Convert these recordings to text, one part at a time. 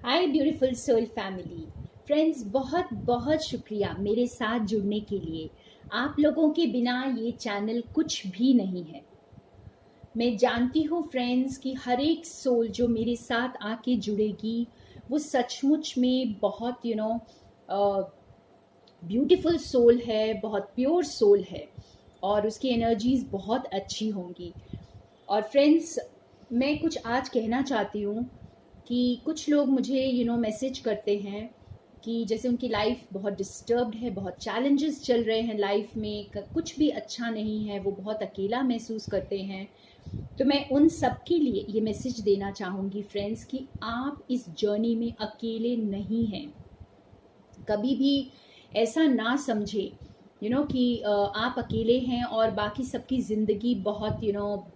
हाय beautiful soul family friends, बहुत बहुत शुक्रिया मेरे साथ जुड़ने के लिए। आप लोगों के बिना ये चैनल कुछ भी नहीं है। मैं जानती हूँ फ्रेंड्स कि हर एक सोल जो मेरे साथ आके जुड़ेगी वो सचमुच में बहुत ब्यूटीफुल सोल है, बहुत प्योर सोल है और उसकी एनर्जीज बहुत अच्छी होंगी। और फ्रेंड्स, मैं कुछ आज कहना चाहती हूँ कि कुछ लोग मुझे मैसेज करते हैं कि जैसे उनकी लाइफ बहुत डिस्टर्ब्ड है, बहुत चैलेंजेस चल रहे हैं लाइफ में, कुछ भी अच्छा नहीं है, वो बहुत अकेला महसूस करते हैं। तो मैं उन सब के लिए ये मैसेज देना चाहूँगी फ्रेंड्स कि आप इस जर्नी में अकेले नहीं हैं। कभी भी ऐसा ना समझे कि आप अकेले हैं और बाकी सबकी ज़िंदगी बहुत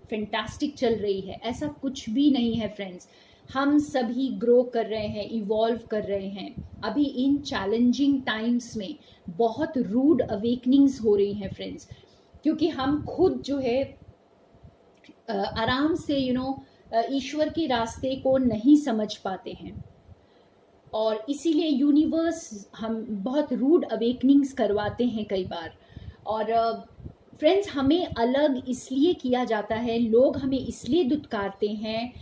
फैंटास्टिक चल रही है। ऐसा कुछ भी नहीं है फ्रेंड्स। हम सभी ग्रो कर रहे हैं, इवॉल्व कर रहे हैं। अभी इन चैलेंजिंग टाइम्स में बहुत रूड अवेकनिंग्स हो रही हैं फ्रेंड्स, क्योंकि हम खुद जो है आराम से ईश्वर के रास्ते को नहीं समझ पाते हैं और इसीलिए यूनिवर्स हम बहुत रूड अवेकनिंग्स करवाते हैं कई बार। और फ्रेंड्स, हमें अलग इसलिए किया जाता है, लोग हमें इसलिए दुत्कारते हैं,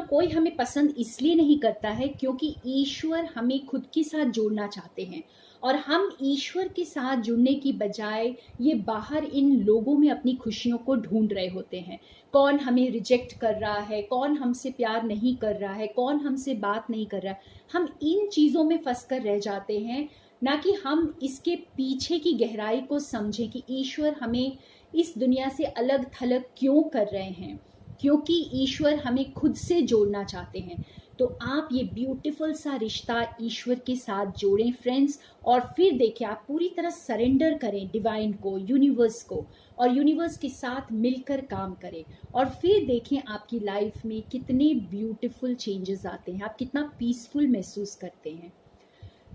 कोई हमें पसंद इसलिए नहीं करता है क्योंकि ईश्वर हमें खुद के साथ जोड़ना चाहते हैं और हम ईश्वर के साथ जुड़ने की बजाय ये बाहर इन लोगों में अपनी खुशियों को ढूंढ रहे होते हैं। कौन हमें रिजेक्ट कर रहा है, कौन हमसे प्यार नहीं कर रहा है, कौन हमसे बात नहीं कर रहा है, हम इन चीज़ों में फंस कर रह जाते हैं, ना कि हम इसके पीछे की गहराई को समझें कि ईश्वर हमें इस दुनिया से अलग थलग क्यों कर रहे हैं। क्योंकि ईश्वर हमें खुद से जोड़ना चाहते हैं। तो आप ये ब्यूटीफुल सा रिश्ता ईश्वर के साथ जोड़ें फ्रेंड्स, और फिर देखिए आप पूरी तरह सरेंडर करें डिवाइन को, यूनिवर्स को, और यूनिवर्स के साथ मिलकर काम करें और फिर देखें आपकी लाइफ में कितने ब्यूटीफुल चेंजेस आते हैं, आप कितना पीसफुल महसूस करते हैं।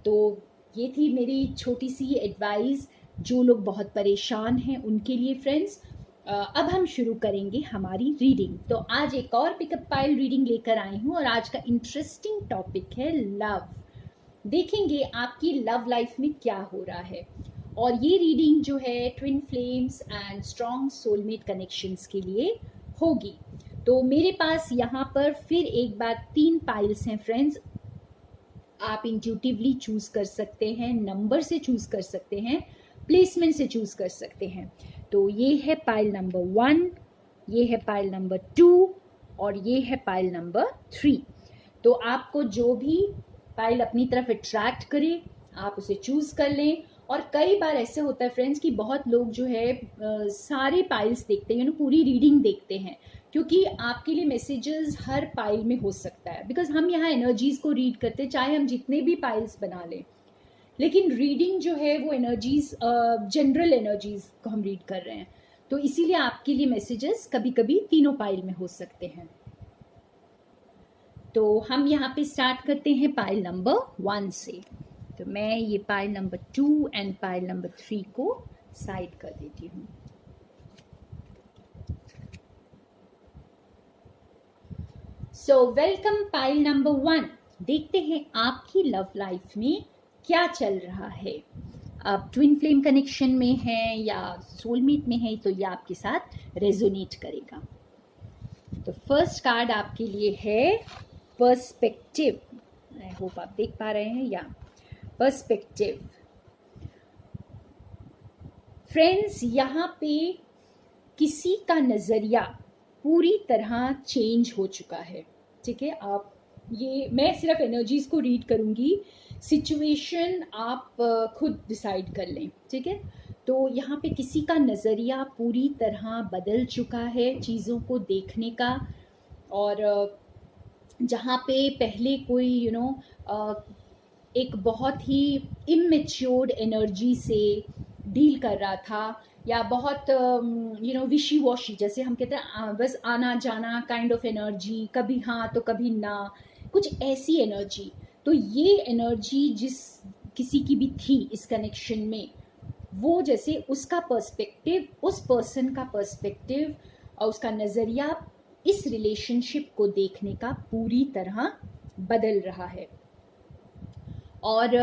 तो ये थी मेरी छोटी सी एडवाइस जो लोग बहुत परेशान हैं उनके लिए फ्रेंड्स। अब हम शुरू करेंगे हमारी रीडिंग। तो आज एक और पिकअप पाइल रीडिंग लेकर आई हूँ और आज का इंटरेस्टिंग टॉपिक है लव। देखेंगे आपकी लव लाइफ में क्या हो रहा है। और ये रीडिंग जो है twin flames and strong soulmate connections के लिए होगी। तो मेरे पास यहाँ पर फिर एक बार 3 पाइल्स हैं फ्रेंड्स। आप इंट्यूटिवली चूज कर सकते हैं, नंबर से चूज कर सकते हैं, प्लेसमेंट से चूज कर सकते हैं। तो ये है पाइल नंबर 1, ये है पाइल नंबर 2 और ये है पाइल नंबर 3। तो आपको जो भी पाइल अपनी तरफ अट्रैक्ट करे आप उसे चूज कर लें। और कई बार ऐसे होता है फ्रेंड्स कि बहुत लोग जो है सारे पाइल्स देखते हैं, पूरी रीडिंग देखते हैं, क्योंकि आपके लिए मैसेजेस हर पाइल में हो सकता है। बिकॉज हम यहाँ एनर्जीज को रीड करते हैं, चाहे हम जितने भी पाइल्स बना लें, लेकिन रीडिंग जो है वो एनर्जीज, जनरल एनर्जीज को हम रीड कर रहे हैं। तो इसीलिए आपके लिए मैसेजेस कभी कभी तीनों पाइल में हो सकते हैं। तो हम यहाँ पे स्टार्ट करते हैं पाइल नंबर 1 से। तो मैं ये pile number 2 and pile number 3 को साइड कर देती हूँ। So welcome pile number 1। देखते हैं आपकी लव लाइफ में क्या चल रहा है। आप ट्विन फ्लेम कनेक्शन में हैं या सोलमेट में हैं, तो ये आपके साथ रेजोनेट करेगा। तो फर्स्ट कार्ड आपके लिए है पर्सपेक्टिव। आई होप आप देख पा रहे हैं, या पर्सपेक्टिव। फ्रेंड्स, यहाँ पे किसी का नजरिया पूरी तरह चेंज हो चुका है। ठीक है, आप ये मैं सिर्फ एनर्जीज को रीड करूंगी, सिचुएशन आप खुद डिसाइड कर लें। ठीक है, तो यहाँ पे किसी का नज़रिया पूरी तरह बदल चुका है चीज़ों को देखने का। और जहाँ पे पहले कोई एक बहुत ही इमेच्योर्ड एनर्जी से डील कर रहा था, या बहुत विशी वॉशी, जैसे हम कहते हैं बस आना जाना काइंड ऑफ एनर्जी, कभी हाँ तो कभी ना, कुछ ऐसी एनर्जी। तो ये एनर्जी जिस किसी की भी थी इस कनेक्शन में, वो जैसे उसका पर्सपेक्टिव, उस पर्सन का पर्सपेक्टिव और उसका नज़रिया इस रिलेशनशिप को देखने का पूरी तरह बदल रहा है। और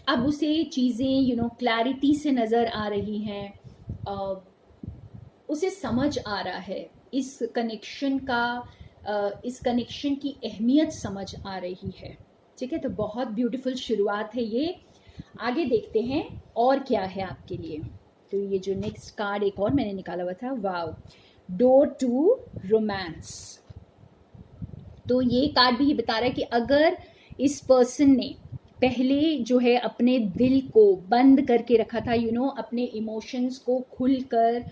अब उसे चीज़ें क्लैरिटी से नज़र आ रही हैं, उसे समझ आ रहा है, इस कनेक्शन का इस कनेक्शन की अहमियत समझ आ रही है। ठीक है, तो बहुत ब्यूटीफुल शुरुआत है ये। आगे देखते हैं और क्या है आपके लिए। तो ये जो नेक्स्ट कार्ड एक और मैंने निकाला हुआ था, वाव, डोर टू रोमांस। तो ये कार्ड भी ये बता रहा है कि अगर इस पर्सन ने पहले जो है अपने दिल को बंद करके रखा था, अपने इमोशंस को खुलकर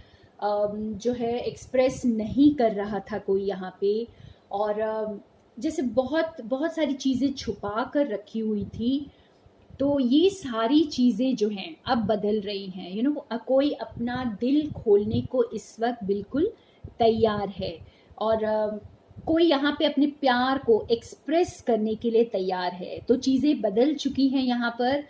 जो है एक्सप्रेस नहीं कर रहा था कोई यहाँ पे, और जैसे बहुत बहुत सारी चीज़ें छुपा कर रखी हुई थी, तो ये सारी चीज़ें जो हैं अब बदल रही हैं। कोई अपना दिल खोलने को इस वक्त बिल्कुल तैयार है, और कोई यहाँ पे अपने प्यार को एक्सप्रेस करने के लिए तैयार है। तो चीज़ें बदल चुकी हैं यहाँ पर,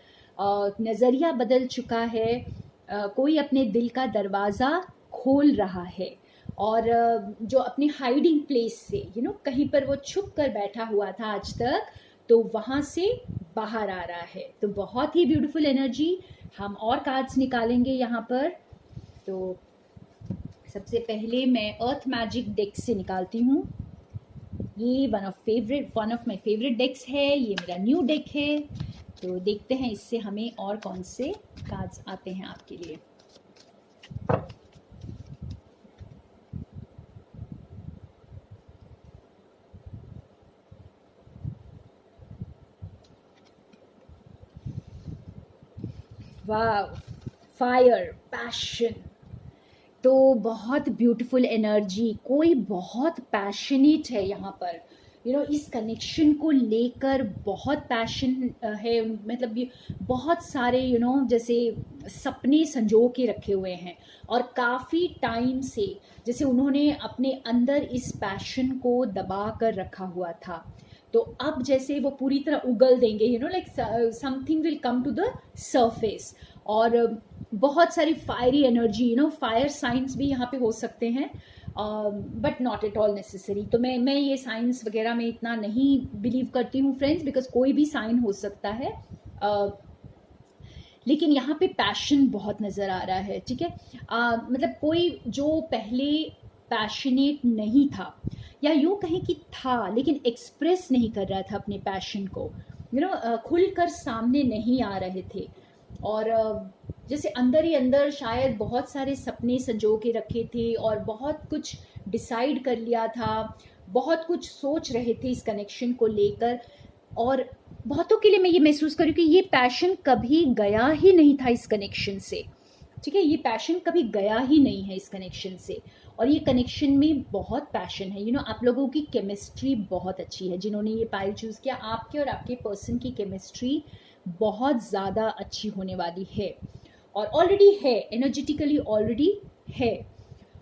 नज़रिया बदल चुका है, कोई अपने दिल का दरवाज़ा खोल रहा है, और जो अपने हाइडिंग प्लेस से कहीं पर वो छुप कर बैठा हुआ था आज तक, तो वहाँ से बाहर आ रहा है। तो बहुत ही ब्यूटीफुल एनर्जी। हम और कार्ड्स निकालेंगे यहाँ पर। तो सबसे पहले मैं अर्थ मैजिक डेक से निकालती हूँ। ये वन ऑफ माय फेवरेट डेक्स है, ये मेरा न्यू डेक है। तो देखते हैं इससे हमें और कौन से कार्ड्स आते हैं आपके लिए। वाव, फायर, पैशन। तो बहुत ब्यूटीफुल एनर्जी, कोई बहुत पैशनेट है यहाँ पर, इस कनेक्शन को लेकर बहुत पैशन है। मतलब ये बहुत सारे जैसे सपने संजो के रखे हुए हैं, और काफ़ी टाइम से जैसे उन्होंने अपने अंदर इस पैशन को दबा कर रखा हुआ था। तो अब जैसे वो पूरी तरह उगल देंगे, like something will come to the surface. और बहुत सारी फायरी एनर्जी, फायर साइंस भी यहाँ पे हो सकते हैं, but not at all necessary. तो मैं ये साइंस वगैरह में इतना नहीं बिलीव करती हूँ फ्रेंड्स, बिकॉज कोई भी साइन हो सकता है। लेकिन यहाँ पे पैशन बहुत नज़र आ रहा है। ठीक है, मतलब कोई जो पहले पैशनेट नहीं था, या यूँ कहें कि था लेकिन एक्सप्रेस नहीं कर रहा था अपने पैशन को, खुलकर सामने नहीं आ रहे थे, और जैसे अंदर ही अंदर शायद बहुत सारे सपने संजो के रखे थे, और बहुत कुछ डिसाइड कर लिया था, बहुत कुछ सोच रहे थे इस कनेक्शन को लेकर। और बहुतों के लिए मैं ये महसूस करूँ कि ये पैशन कभी गया ही नहीं था इस कनेक्शन से। ठीक है, ये पैशन कभी गया ही नहीं है इस कनेक्शन से, और ये कनेक्शन में बहुत पैशन है। आप लोगों की केमिस्ट्री बहुत अच्छी है। जिन्होंने ये पाइल चूज़ किया, आपके और आपके पर्सन की केमिस्ट्री बहुत ज़्यादा अच्छी होने वाली है, और ऑलरेडी है, एनर्जेटिकली ऑलरेडी है।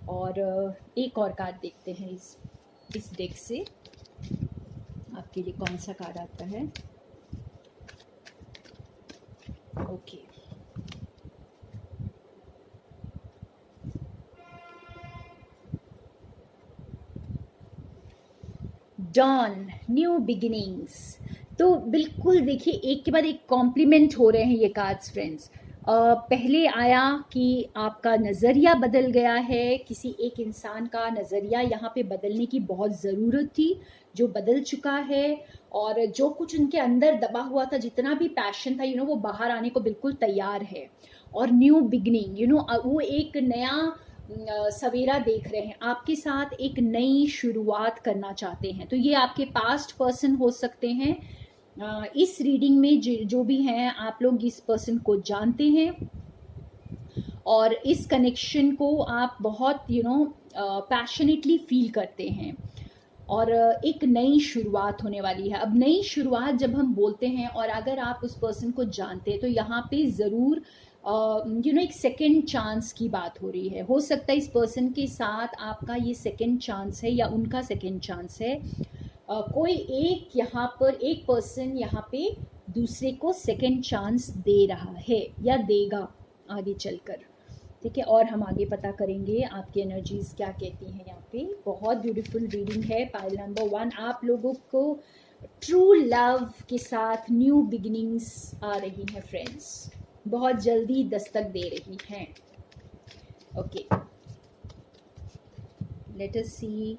और एक और कार्ड देखते हैं इस डेक से आपके लिए कौन सा कार्ड आता है। Okay, dawn, new beginnings. तो बिल्कुल देखिए, एक के बाद एक कॉम्प्लीमेंट हो रहे हैं ये कार्ड्स फ्रेंड्स। पहले आया कि आपका नज़रिया बदल गया है, किसी एक इंसान का नज़रिया यहाँ पे बदलने की बहुत ज़रूरत थी, जो बदल चुका है। और जो कुछ उनके अंदर दबा हुआ था, जितना भी पैशन था, वो बाहर आने को बिल्कुल तैयार है। और न्यू बिगनिंग, वो एक नया सवेरा देख रहे हैं, आपके साथ एक नई शुरुआत करना चाहते हैं। तो ये आपके पास्ट पर्सन हो सकते हैं। इस रीडिंग में जो भी हैं, आप लोग इस पर्सन को जानते हैं, और इस कनेक्शन को आप बहुत पैशनेटली फील करते हैं, और एक नई शुरुआत होने वाली है। अब नई शुरुआत जब हम बोलते हैं, और अगर आप उस पर्सन को जानते हैं, तो यहाँ पे ज़रूर एक सेकेंड चांस की बात हो रही है। हो सकता है इस पर्सन के साथ आपका ये सेकेंड चांस है, या उनका सेकेंड चांस है। कोई एक यहाँ पर एक पर्सन यहाँ पे दूसरे को सेकेंड चांस दे रहा है, या देगा आगे चलकर। ठीक है, और हम आगे पता करेंगे आपकी एनर्जीज क्या कहती हैं यहाँ पे। बहुत ब्यूटीफुल रीडिंग है। पाइल नंबर 1 आप लोगों को ट्रू लव के साथ न्यू बिगिनिंग्स आ रही हैं फ्रेंड्स, बहुत जल्दी दस्तक दे रही हैं। ओके, लेट अस सी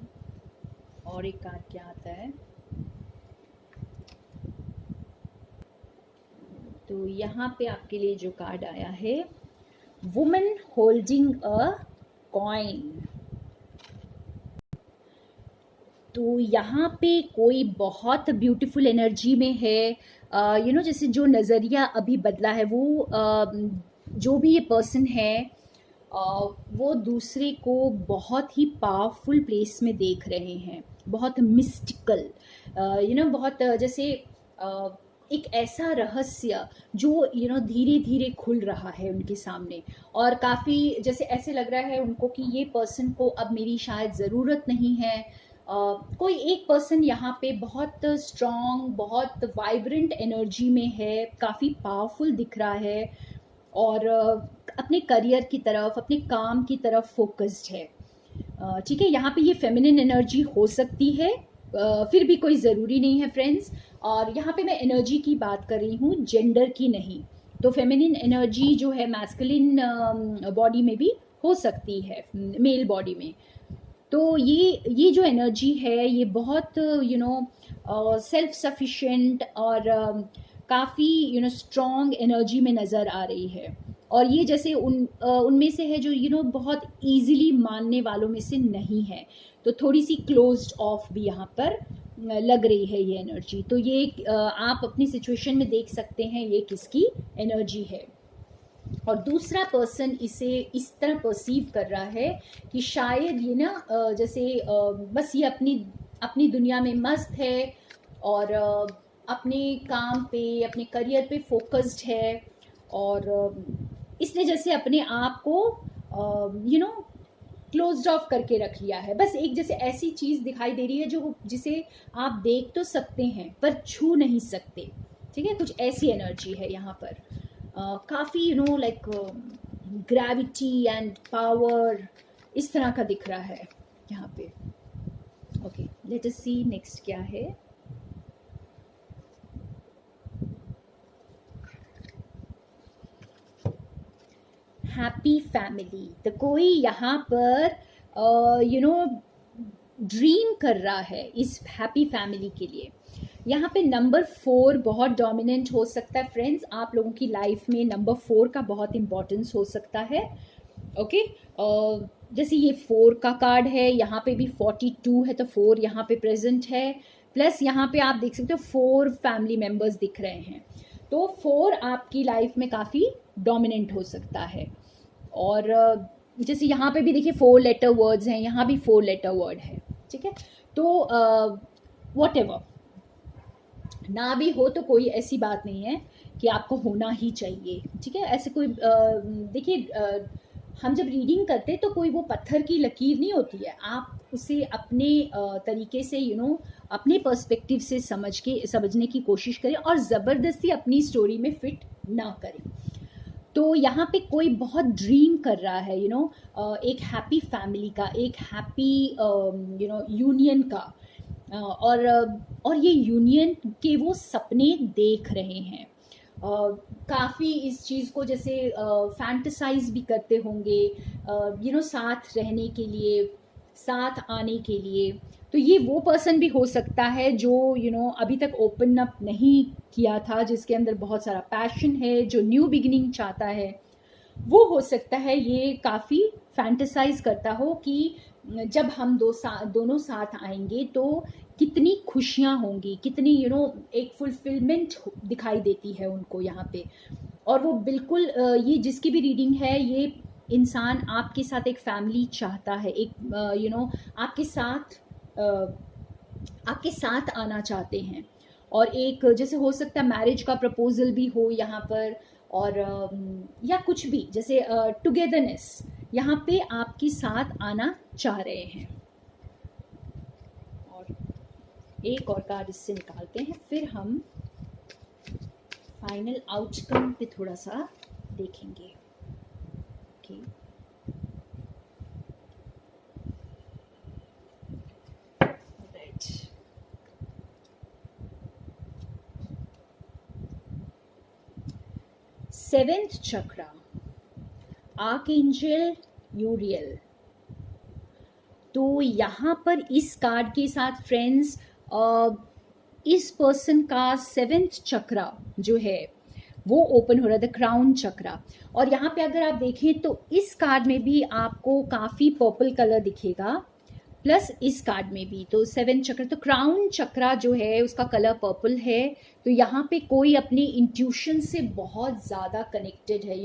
और एक कार्ड क्या आता है। तो यहाँ पे आपके लिए जो कार्ड आया है, वुमन होल्डिंग अ कॉइन। तो यहाँ पे कोई बहुत ब्यूटीफुल एनर्जी में है। जैसे जो नज़रिया अभी बदला है वो जो भी ये पर्सन है वो दूसरे को बहुत ही पावरफुल प्लेस में देख रहे हैं, बहुत मिस्टिकल, बहुत जैसे एक ऐसा रहस्य जो धीरे धीरे खुल रहा है उनके सामने, और काफ़ी जैसे ऐसे लग रहा है उनको कि ये पर्सन को अब मेरी शायद ज़रूरत नहीं है। कोई एक पर्सन यहाँ पे बहुत स्ट्रॉन्ग, बहुत वाइब्रेंट एनर्जी में है, काफ़ी पावरफुल दिख रहा है, और अपने करियर की तरफ, अपने काम की तरफ फोकस्ड है। ठीक है, यहाँ पे ये फेमिनिन एनर्जी हो सकती है, फिर भी कोई ज़रूरी नहीं है फ्रेंड्स। और यहाँ पे मैं एनर्जी की बात कर रही हूँ, जेंडर की नहीं। तो फेमिनिन एनर्जी जो है मैस्कुलिन बॉडी में भी हो सकती है, मेल बॉडी में। तो ये जो एनर्जी है ये बहुत सेल्फ सफिशिएंट और काफ़ी स्ट्रॉन्ग एनर्जी में नज़र आ रही है। और ये जैसे उनमें से है जो बहुत इजीली मानने वालों में से नहीं है, तो थोड़ी सी क्लोज्ड ऑफ भी यहाँ पर लग रही है ये एनर्जी। तो ये आप अपनी सिचुएशन में देख सकते हैं ये किसकी एनर्जी है। और दूसरा पर्सन इसे इस तरह परसीव कर रहा है कि शायद ये जैसे बस ये अपनी दुनिया में मस्त है, और अपने काम पे, अपने करियर पे फोकस्ड है, और इसने जैसे अपने आप को क्लोज्ड ऑफ करके रख लिया है। बस एक जैसे ऐसी चीज़ दिखाई दे रही है जिसे आप देख तो सकते हैं पर छू नहीं सकते। ठीक है, कुछ ऐसी एनर्जी है यहाँ पर। काफ़ी लाइक ग्रेविटी एंड पावर इस तरह का दिख रहा है यहाँ पे। ओके, लेट अस सी नेक्स्ट क्या है। Happy family. तो कोई यहाँ पर ड्रीम कर रहा है इस हैप्पी फैमिली के लिए। यहाँ पे नंबर 4 बहुत डोमिनेंट हो सकता है फ्रेंड्स, आप लोगों की लाइफ में नंबर 4 का बहुत इंपॉर्टेंस हो सकता है। ओके, जैसे ये 4 का कार्ड है, यहाँ पे भी 42 है तो 4 यहाँ पे प्रेजेंट है, प्लस यहाँ पे आप देख सकते हो 4 फैमिली मेंबर्स दिख रहे हैं। तो 4 आपकी लाइफ में काफ़ी डोमिनेंट हो सकता है। और जैसे यहाँ पे भी देखिए 4 लेटर वर्ड्स हैं, यहाँ भी 4 लेटर वर्ड है। ठीक है, तो वॉट एवर ना भी हो तो कोई ऐसी बात नहीं है कि आपको होना ही चाहिए। ठीक है, ऐसे कोई देखिए हम जब रीडिंग करते हैं तो कोई वो पत्थर की लकीर नहीं होती है, आप उसे अपने तरीके से अपने पर्सपेक्टिव से समझने की कोशिश करें, और ज़बरदस्ती अपनी स्टोरी में फिट ना करें। तो यहाँ पे कोई बहुत ड्रीम कर रहा है एक हैप्पी फैमिली का, एक हैप्पी यूनियन का, और ये यूनियन के वो सपने देख रहे हैं। काफ़ी इस चीज़ को जैसे फैंटसाइज भी करते होंगे साथ रहने के लिए, साथ आने के लिए। तो ये वो पर्सन भी हो सकता है जो अभी तक ओपन अप नहीं किया था, जिसके अंदर बहुत सारा पैशन है, जो न्यू बिगिनिंग चाहता है। वो हो सकता है ये काफ़ी फैंटसाइज करता हो कि जब हम दोनों साथ आएंगे तो कितनी खुशियाँ होंगी, कितनी एक फुलफिलमेंट दिखाई देती है उनको यहाँ पे। और वो बिल्कुल ये जिसकी भी रीडिंग है, ये इंसान आपके साथ एक फैमिली चाहता है, एक आपके साथ आना चाहते हैं। और एक जैसे हो सकता है मैरिज का प्रपोजल भी हो यहाँ पर, और या कुछ भी जैसे टुगेदरनेस यहाँ पे आपके साथ आना चाह रहे हैं। और एक और कार्ड इससे निकालते हैं, फिर हम फाइनल आउटकम पे थोड़ा सा देखेंगे। Okay, right. सेवेंथ चक्रा, आर्कएंजल यूरियल। तो यहाँ पर इस कार्ड के साथ फ्रेंड्स इस पर्सन का सेवेंथ चक्रा जो है वो ओपन हो रहा है, द क्राउन चक्रा। और यहाँ पे अगर आप देखें तो इस कार्ड में भी आपको काफ़ी पर्पल कलर दिखेगा, प्लस इस कार्ड में भी। तो सेवन चक्र, तो क्राउन चक्रा जो है उसका कलर पर्पल है। तो यहाँ पे कोई अपनी इंट्यूशन से बहुत ज़्यादा कनेक्टेड है,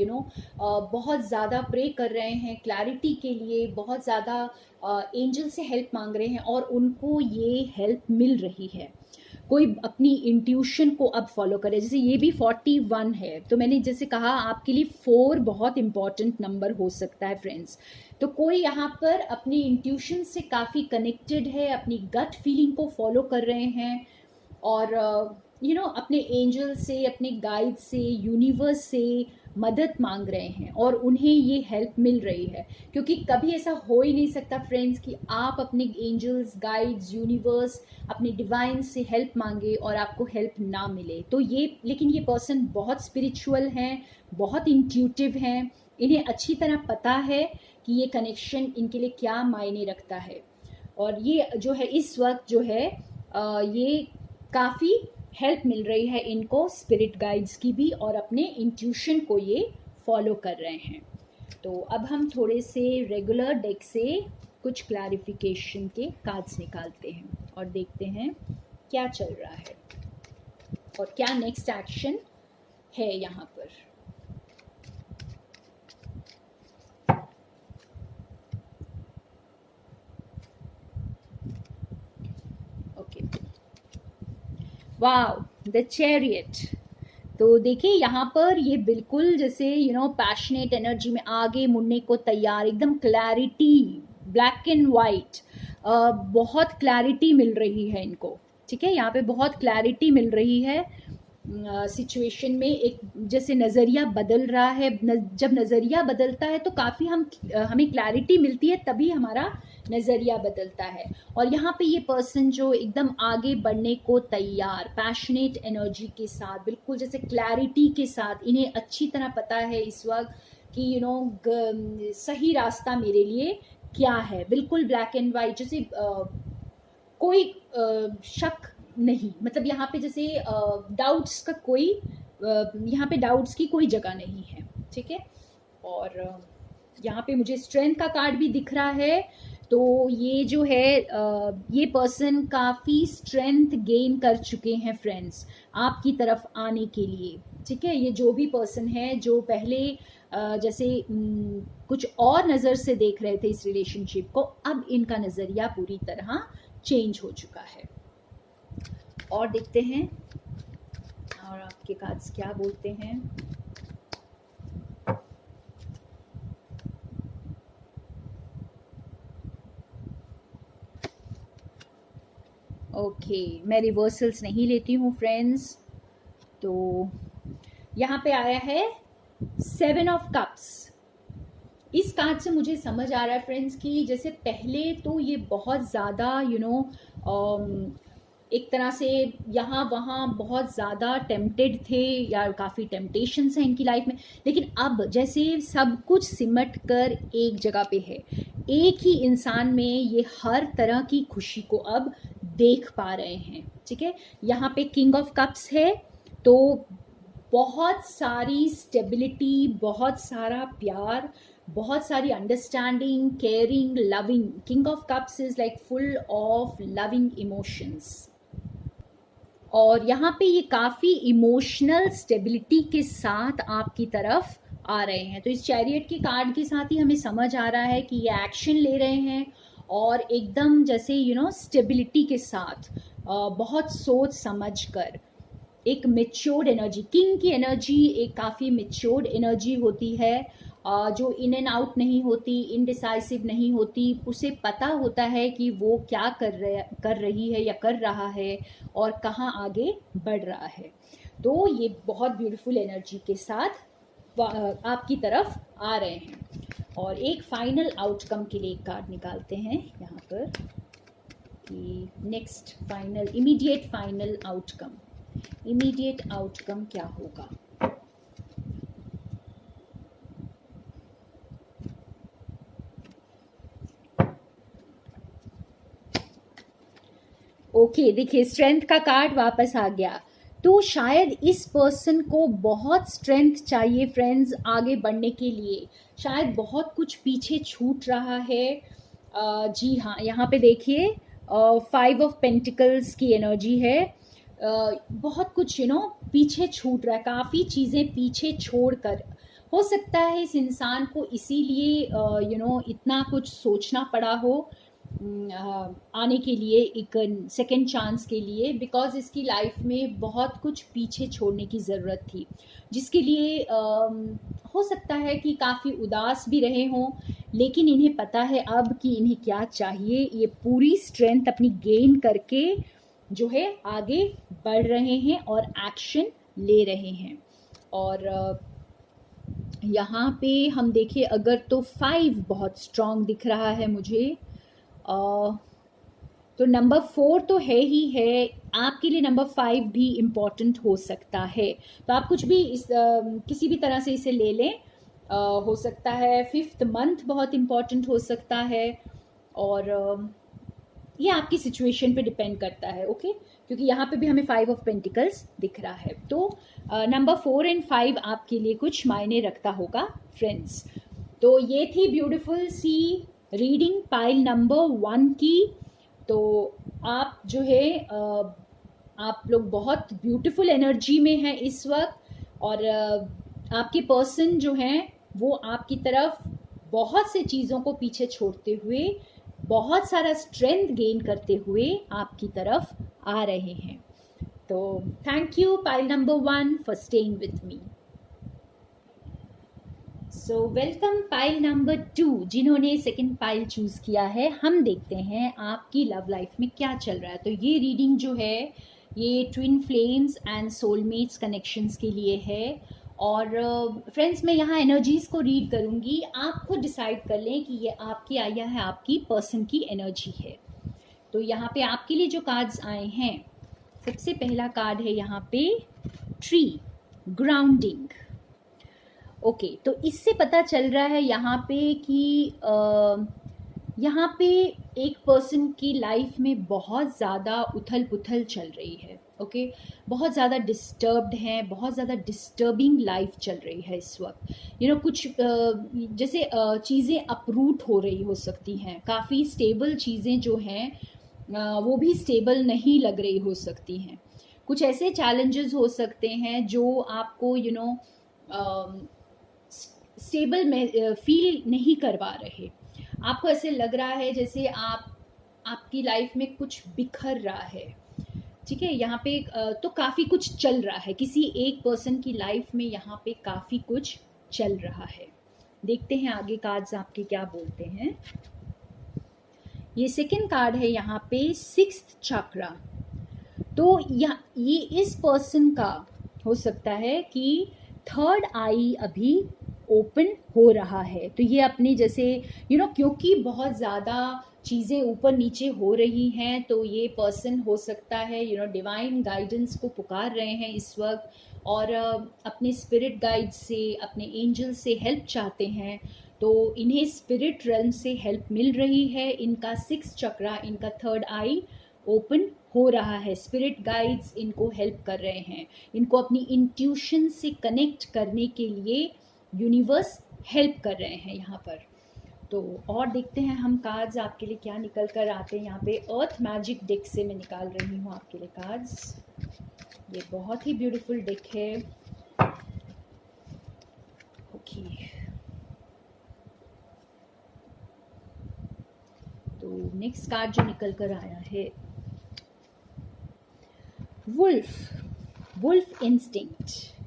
बहुत ज़्यादा प्रे कर रहे हैं क्लैरिटी के लिए, बहुत ज़्यादा एंजल से हेल्प मांग रहे हैं और उनको ये हेल्प मिल रही है। कोई अपनी इंट्यूशन को अब फॉलो करे। जैसे ये भी 41 है, तो मैंने जैसे कहा आपके लिए 4 बहुत इंपॉर्टेंट नंबर हो सकता है फ्रेंड्स। तो कोई यहाँ पर अपनी इंट्यूशन से काफ़ी कनेक्टेड है, अपनी गट फीलिंग को फॉलो कर रहे हैं और अपने एंजल से, अपने गाइड से, यूनिवर्स से मदद मांग रहे हैं और उन्हें ये हेल्प मिल रही है। क्योंकि कभी ऐसा हो ही नहीं सकता फ्रेंड्स कि आप अपने एंजल्स, गाइड्स, यूनिवर्स, अपने डिवाइन से हेल्प मांगे और आपको हेल्प ना मिले। तो लेकिन ये पर्सन बहुत स्पिरिचुअल हैं, बहुत इंट्यूटिव हैं, इन्हें अच्छी तरह पता है कि ये कनेक्शन इनके लिए क्या मायने रखता है। और ये जो है इस वक्त जो है ये काफ़ी हेल्प मिल रही है इनको स्पिरिट गाइड्स की भी, और अपने इंट्यूशन को ये फॉलो कर रहे हैं। तो अब हम थोड़े से रेगुलर डेक से कुछ क्लैरिफिकेशन के कार्ड्स निकालते हैं और देखते हैं क्या चल रहा है और क्या नेक्स्ट एक्शन है यहाँ पर। Okay, wow, the chariot. तो देखिए यहाँ पर ये बिल्कुल जैसे पैशनेट एनर्जी में आगे मुड़ने को तैयार, एकदम क्लैरिटी, ब्लैक एंड वाइट, बहुत क्लैरिटी मिल रही है इनको। ठीक है, यहाँ पे बहुत क्लैरिटी मिल रही है सिचुएशन में। एक जैसे नज़रिया बदल रहा है, जब नज़रिया बदलता है तो काफ़ी हमें क्लैरिटी मिलती है, तभी हमारा नज़रिया बदलता है। और यहाँ पे ये पर्सन जो एकदम आगे बढ़ने को तैयार, पैशनेट एनर्जी के साथ, बिल्कुल जैसे क्लैरिटी के साथ, इन्हें अच्छी तरह पता है इस वक्त कि सही रास्ता मेरे लिए क्या है। बिल्कुल ब्लैक एंड वाइट, जैसे कोई शक नहीं, मतलब यहाँ पे जैसे डाउट्स का कोई यहाँ पे डाउट्स की कोई जगह नहीं है। ठीक है, और यहाँ पे मुझे स्ट्रेंथ का कार्ड भी दिख रहा है। तो ये जो है ये पर्सन काफ़ी स्ट्रेंथ गेन कर चुके हैं फ्रेंड्स आपकी तरफ आने के लिए। ठीक है, ये जो भी पर्सन है जो पहले जैसे कुछ और नज़र से देख रहे थे इस रिलेशनशिप को, अब इनका नज़रिया पूरी तरह चेंज हो चुका है। और देखते हैं और आपके कार्ड्स क्या बोलते हैं। ओके, मैं रिवर्सल्स नहीं लेती हूँ फ्रेंड्स। तो यहाँ पे आया है 7 ऑफ कप्स। इस कार्ड से मुझे समझ आ रहा है फ्रेंड्स कि जैसे पहले तो ये बहुत ज़्यादा एक तरह से यहाँ वहाँ बहुत ज़्यादा टेम्प्टेड थे, या काफ़ी टेम्पटेशंस हैं इनकी लाइफ में, लेकिन अब जैसे सब कुछ सिमट कर एक जगह पे है, एक ही इंसान में ये हर तरह की खुशी को अब देख पा रहे हैं। ठीक है, यहाँ पे किंग ऑफ कप्स है, तो बहुत सारी स्टेबिलिटी, बहुत सारा प्यार, बहुत सारी understanding, caring, loving. King of cups is like full of loving emotions, और यहाँ पे ये काफ़ी इमोशनल स्टेबिलिटी के साथ आपकी तरफ आ रहे हैं। तो इस चैरियट के कार्ड के साथ ही हमें समझ आ रहा है कि ये एक्शन ले रहे हैं और एकदम जैसे स्टेबिलिटी के साथ, बहुत सोच समझ कर, एक मेच्योर्ड एनर्जी। किंग की एनर्जी एक काफ़ी मेच्योर्ड एनर्जी होती है, जो इन एंड आउट नहीं होती, इनडिसाइसिव नहीं होती। उसे पता होता है कि वो क्या कर रही है या कर रहा है और कहाँ आगे बढ़ रहा है। तो ये बहुत ब्यूटीफुल एनर्जी के साथ आपकी तरफ आ रहे हैं। और एक फाइनल आउटकम के लिए एक कार्ड निकालते हैं यहाँ पर कि next final, immediate final outcome, immediate outcome क्या होगा। ओके, देखिए स्ट्रेंथ का कार्ड वापस आ गया। तो शायद इस पर्सन को बहुत स्ट्रेंथ चाहिए फ्रेंड्स आगे बढ़ने के लिए। शायद बहुत कुछ पीछे छूट रहा है। जी हाँ, यहाँ पे देखिए 5 ऑफ पेंटिकल्स की एनर्जी है। बहुत कुछ पीछे छूट रहा है, काफ़ी चीज़ें पीछे छोड़कर। हो सकता है इस इंसान को इसीलिए इतना कुछ सोचना पड़ा हो आने के लिए, एक सेकेंड चांस के लिए, बिकॉज इसकी लाइफ में बहुत कुछ पीछे छोड़ने की ज़रूरत थी, जिसके लिए हो सकता है कि काफ़ी उदास भी रहे हों, लेकिन इन्हें पता है अब कि इन्हें क्या चाहिए। ये पूरी स्ट्रेंथ अपनी गेन करके जो है आगे बढ़ रहे हैं और एक्शन ले रहे हैं। और यहाँ पे हम देखें अगर तो 5 बहुत स्ट्रॉन्ग दिख रहा है मुझे। तो नंबर 4 तो है ही है, आपके लिए नंबर 5 भी इम्पॉर्टेंट हो सकता है। तो आप कुछ भी किसी भी तरह से इसे ले लें। हो सकता है 5th मंथ बहुत इम्पॉर्टेंट हो सकता है, और ये आपकी सिचुएशन पे डिपेंड करता है। ओके, क्योंकि यहाँ पे भी हमें 5 ऑफ पेंटिकल्स दिख रहा है। तो नंबर 4 एंड 5 आपके लिए कुछ मायने रखता होगा फ्रेंड्स। तो ये थी ब्यूटीफुल सी रीडिंग पाइल नंबर 1 की। तो आप जो है आप लोग बहुत ब्यूटीफुल एनर्जी में हैं इस वक्त, और आपके पर्सन जो हैं वो आपकी तरफ बहुत से चीज़ों को पीछे छोड़ते हुए, बहुत सारा स्ट्रेंथ गेन करते हुए आपकी तरफ आ रहे हैं। तो thank you pile number 1 for staying with me. So welcome pile number 2, जिन्होंने सेकंड पाइल चूज किया है। हम देखते हैं आपकी लव लाइफ में क्या चल रहा है। तो ये रीडिंग जो है ये twin flames and soulmates connections के लिए है। और फ्रेंड्स मैं यहाँ एनर्जीज को रीड करूँगी, आप खुद डिसाइड कर लें कि ये आपकी आई है, आपकी पर्सन की एनर्जी है। तो यहाँ पे आपके लिए जो कार्ड्स आए हैं, सबसे पहला कार्ड है यहाँ पे ट्री, ग्राउंडिंग। ओके, तो इससे पता चल रहा है यहाँ पे कि यहाँ पे एक पर्सन की लाइफ में बहुत ज़्यादा उथल पुथल चल रही है। ओके, बहुत ज़्यादा डिस्टर्ब्ड हैं, बहुत ज़्यादा डिस्टर्बिंग लाइफ चल रही है इस वक्त। कुछ जैसे चीज़ें अपरूट हो रही हो सकती हैं, काफ़ी स्टेबल चीज़ें जो हैं वो भी स्टेबल नहीं लग रही हो सकती हैं। कुछ ऐसे चैलेंजेस हो सकते हैं जो आपको स्टेबल में फील नहीं करवा रहे। आपको ऐसे लग रहा है जैसे आपकी लाइफ में कुछ बिखर रहा है। ठीक है, यहाँ पे तो काफ़ी कुछ चल रहा है, किसी एक पर्सन की लाइफ में यहाँ पे काफ़ी कुछ चल रहा है। देखते हैं आगे कार्ड्स आपके क्या बोलते हैं। ये सेकंड कार्ड है यहाँ पे 6th चक्रा। तो ये इस पर्सन का हो सकता है कि 3rd आई अभी ओपन हो रहा है। तो ये अपने जैसे क्योंकि बहुत ज़्यादा चीज़ें ऊपर नीचे हो रही हैं, तो ये पर्सन हो सकता है डिवाइन गाइडेंस को पुकार रहे हैं इस वक्त, और अपने स्पिरिट गाइड से, अपने एंजल से हेल्प चाहते हैं। तो इन्हें स्पिरिट रेल्म से हेल्प मिल रही है। इनका 6th चक्रा, इनका 3rd आई ओपन हो रहा है। स्पिरिट गाइड्स इनको हेल्प कर रहे हैं, इनको अपनी इंट्यूशन से कनेक्ट करने के लिए यूनिवर्स हेल्प कर रहे हैं यहाँ पर। तो और देखते हैं हम कार्ड्स आपके लिए क्या निकल कर आते हैं। यहाँ पे अर्थ मैजिक डेक से मैं निकाल रही हूँ आपके लिए कार्ड्स। ये बहुत ही ब्यूटीफुल डेक है। ओके, तो नेक्स्ट कार्ड जो निकल कर आया है वुल्फ इंस्टिंक्ट।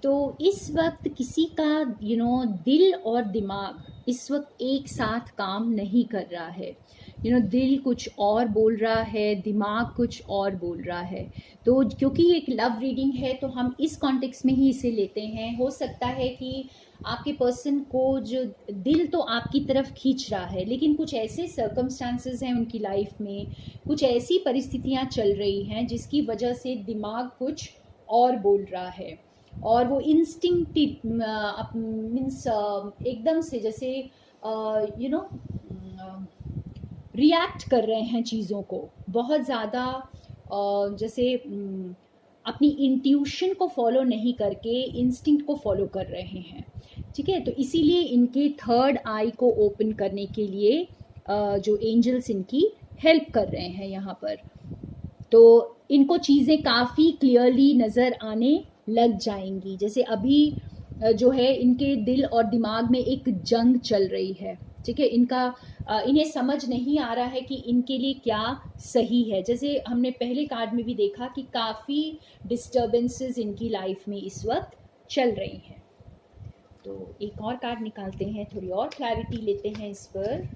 तो इस वक्त किसी का दिल और दिमाग इस वक्त एक साथ काम नहीं कर रहा है। दिल कुछ और बोल रहा है, दिमाग कुछ और बोल रहा है। तो क्योंकि एक लव रीडिंग है तो हम इस कॉन्टेक्स्ट में ही इसे लेते हैं। हो सकता है कि आपके पर्सन को जो दिल तो आपकी तरफ खींच रहा है, लेकिन कुछ ऐसे सर्कमस्टांसेस हैं उनकी लाइफ में, कुछ ऐसी परिस्थितियां चल रही हैं जिसकी वजह से दिमाग कुछ और बोल रहा है, और वो इंस्टिंक्टिव मीन्स एकदम से जैसे रिएक्ट कर रहे हैं चीज़ों को बहुत ज़्यादा, जैसे अपनी इंट्यूशन को फॉलो नहीं करके इंस्टिंक्ट को फॉलो कर रहे हैं। ठीक है, तो इसीलिए इनके थर्ड आई को ओपन करने के लिए जो एंजल्स इनकी हेल्प कर रहे हैं यहाँ पर, तो इनको चीज़ें काफ़ी क्लियरली नज़र आने लग जाएंगी। जैसे अभी जो है इनके दिल और दिमाग में एक जंग चल रही है। ठीक है, इन्हें समझ नहीं आ रहा है कि इनके लिए क्या सही है। जैसे हमने पहले कार्ड में भी देखा कि काफ़ी डिस्टर्बेंसेस इनकी लाइफ में इस वक्त चल रही हैं। तो एक और कार्ड निकालते हैं, थोड़ी और क्लैरिटी लेते हैं इस पर।